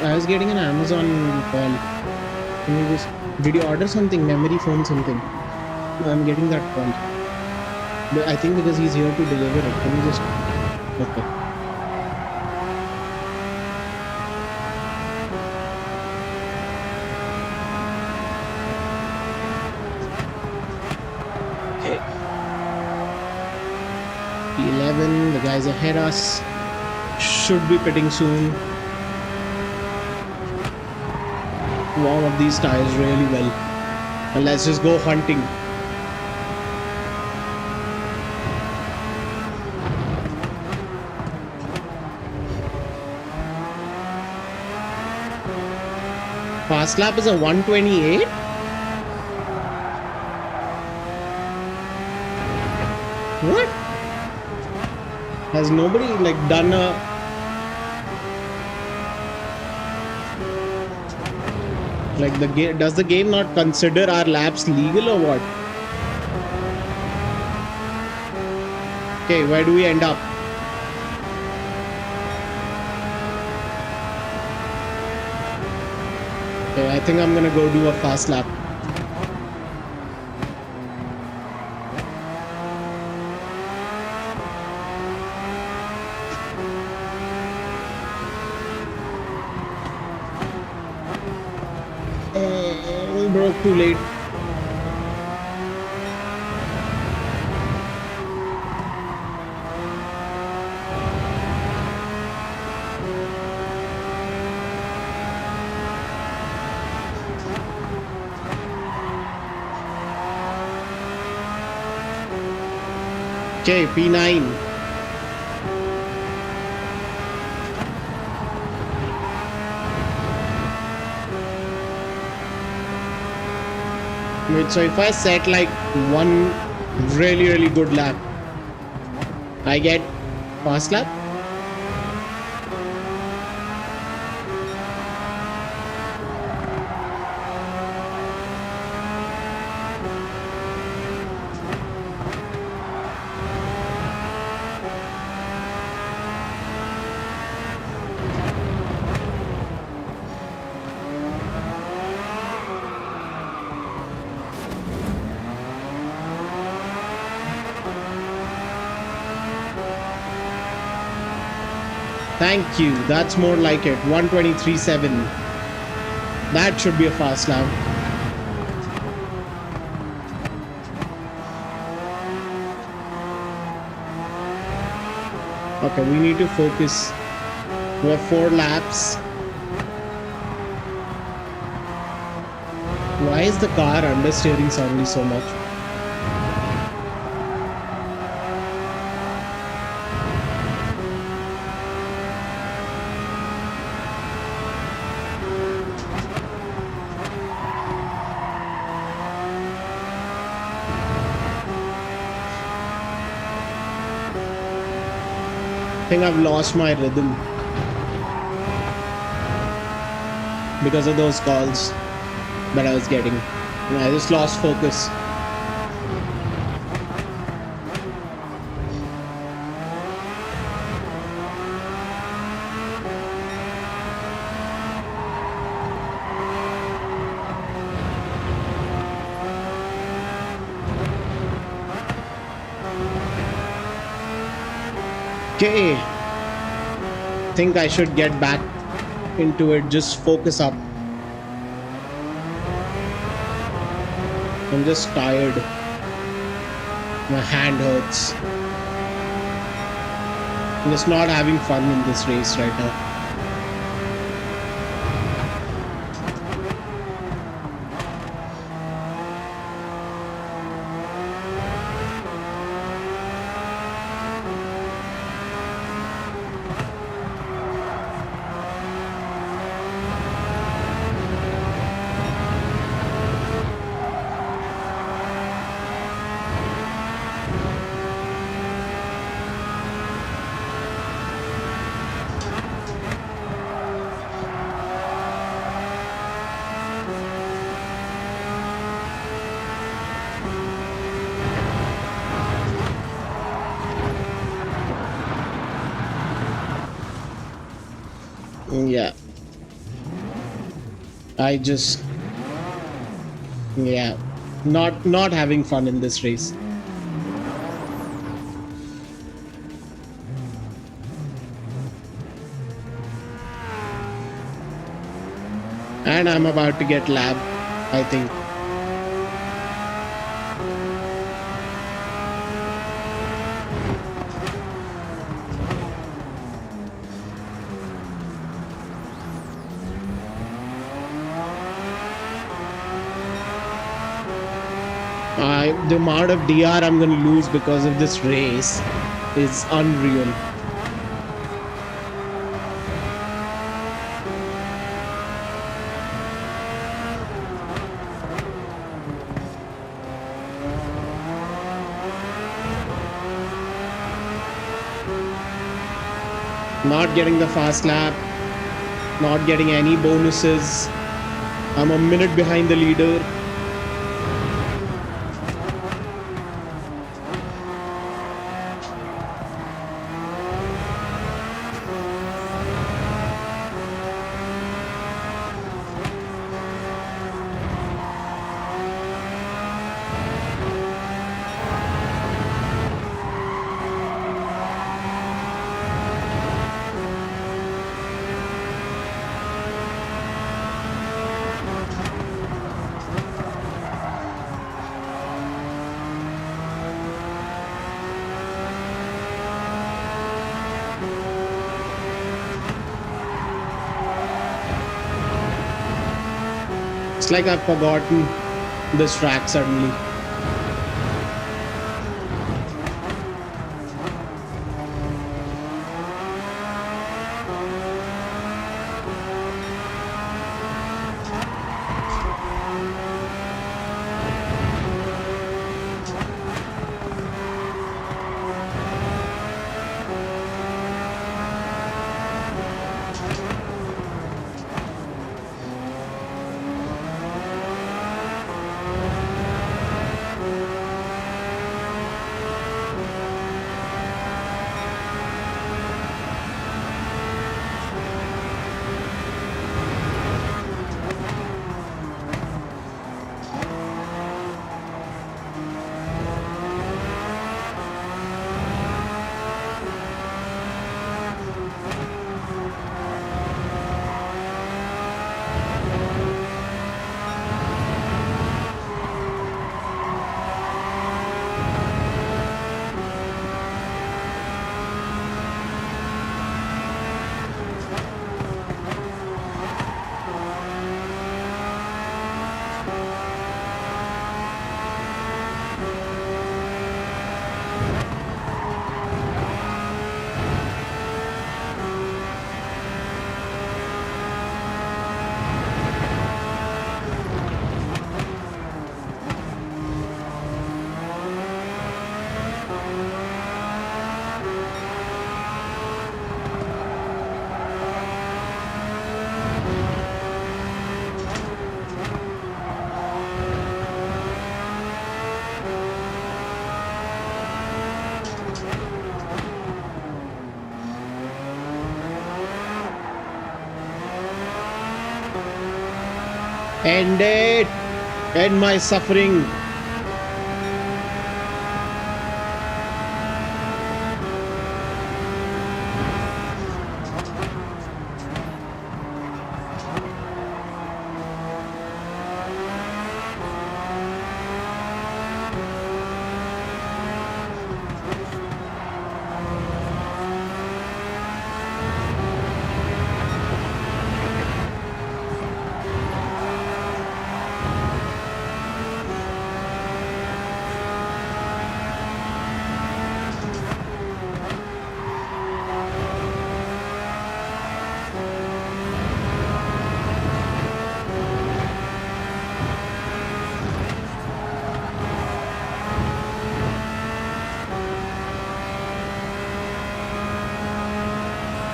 I was getting an Amazon call. Did you order something? Memory foam something. No, I'm getting that call. But I think because he's here to deliver it. Can you just... Okay. Okay. P11, the guys ahead us. Should be pitting soon. Warm up these tires really well. And let's just go hunting. Fast lap is a 128. What? Has nobody like done a... Like the game, does the game not consider our laps legal or what? Okay, where do we end up? Okay, I think I'm gonna go do a fast lap. We broke too late. Okay, P9. Wait, so if I set like one really good lap, I get fast lap? Thank you. That's more like it. 123.7. That should be a fast lap. Okay, we need to focus. We have 4 laps. Why is the car understeering suddenly so much? I think I've lost my rhythm because of those calls that I was getting. I just lost focus. Okay, think I should get back into it. Just focus up. I'm just tired. My hand hurts. I'm just not having fun in this race right now. Yeah, I just yeah, not having fun in this race. And I'm about to get lab, I think. The amount of DR I'm going to lose because of this race is unreal. Not getting the fast lap, not getting any bonuses. I'm a minute behind the leader. It's like I've forgotten this track suddenly. End it! End my suffering!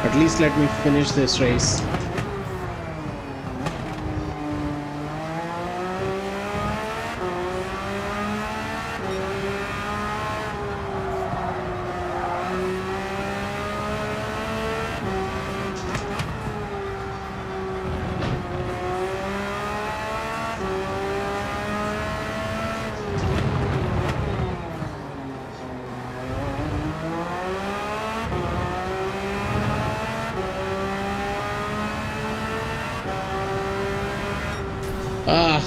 At least let me finish this race. Ah,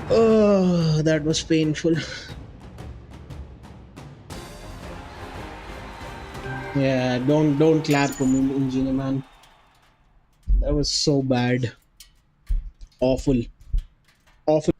oh, that was painful. Yeah, don't clap for me, engineer man. That was so bad. Awful. Awful.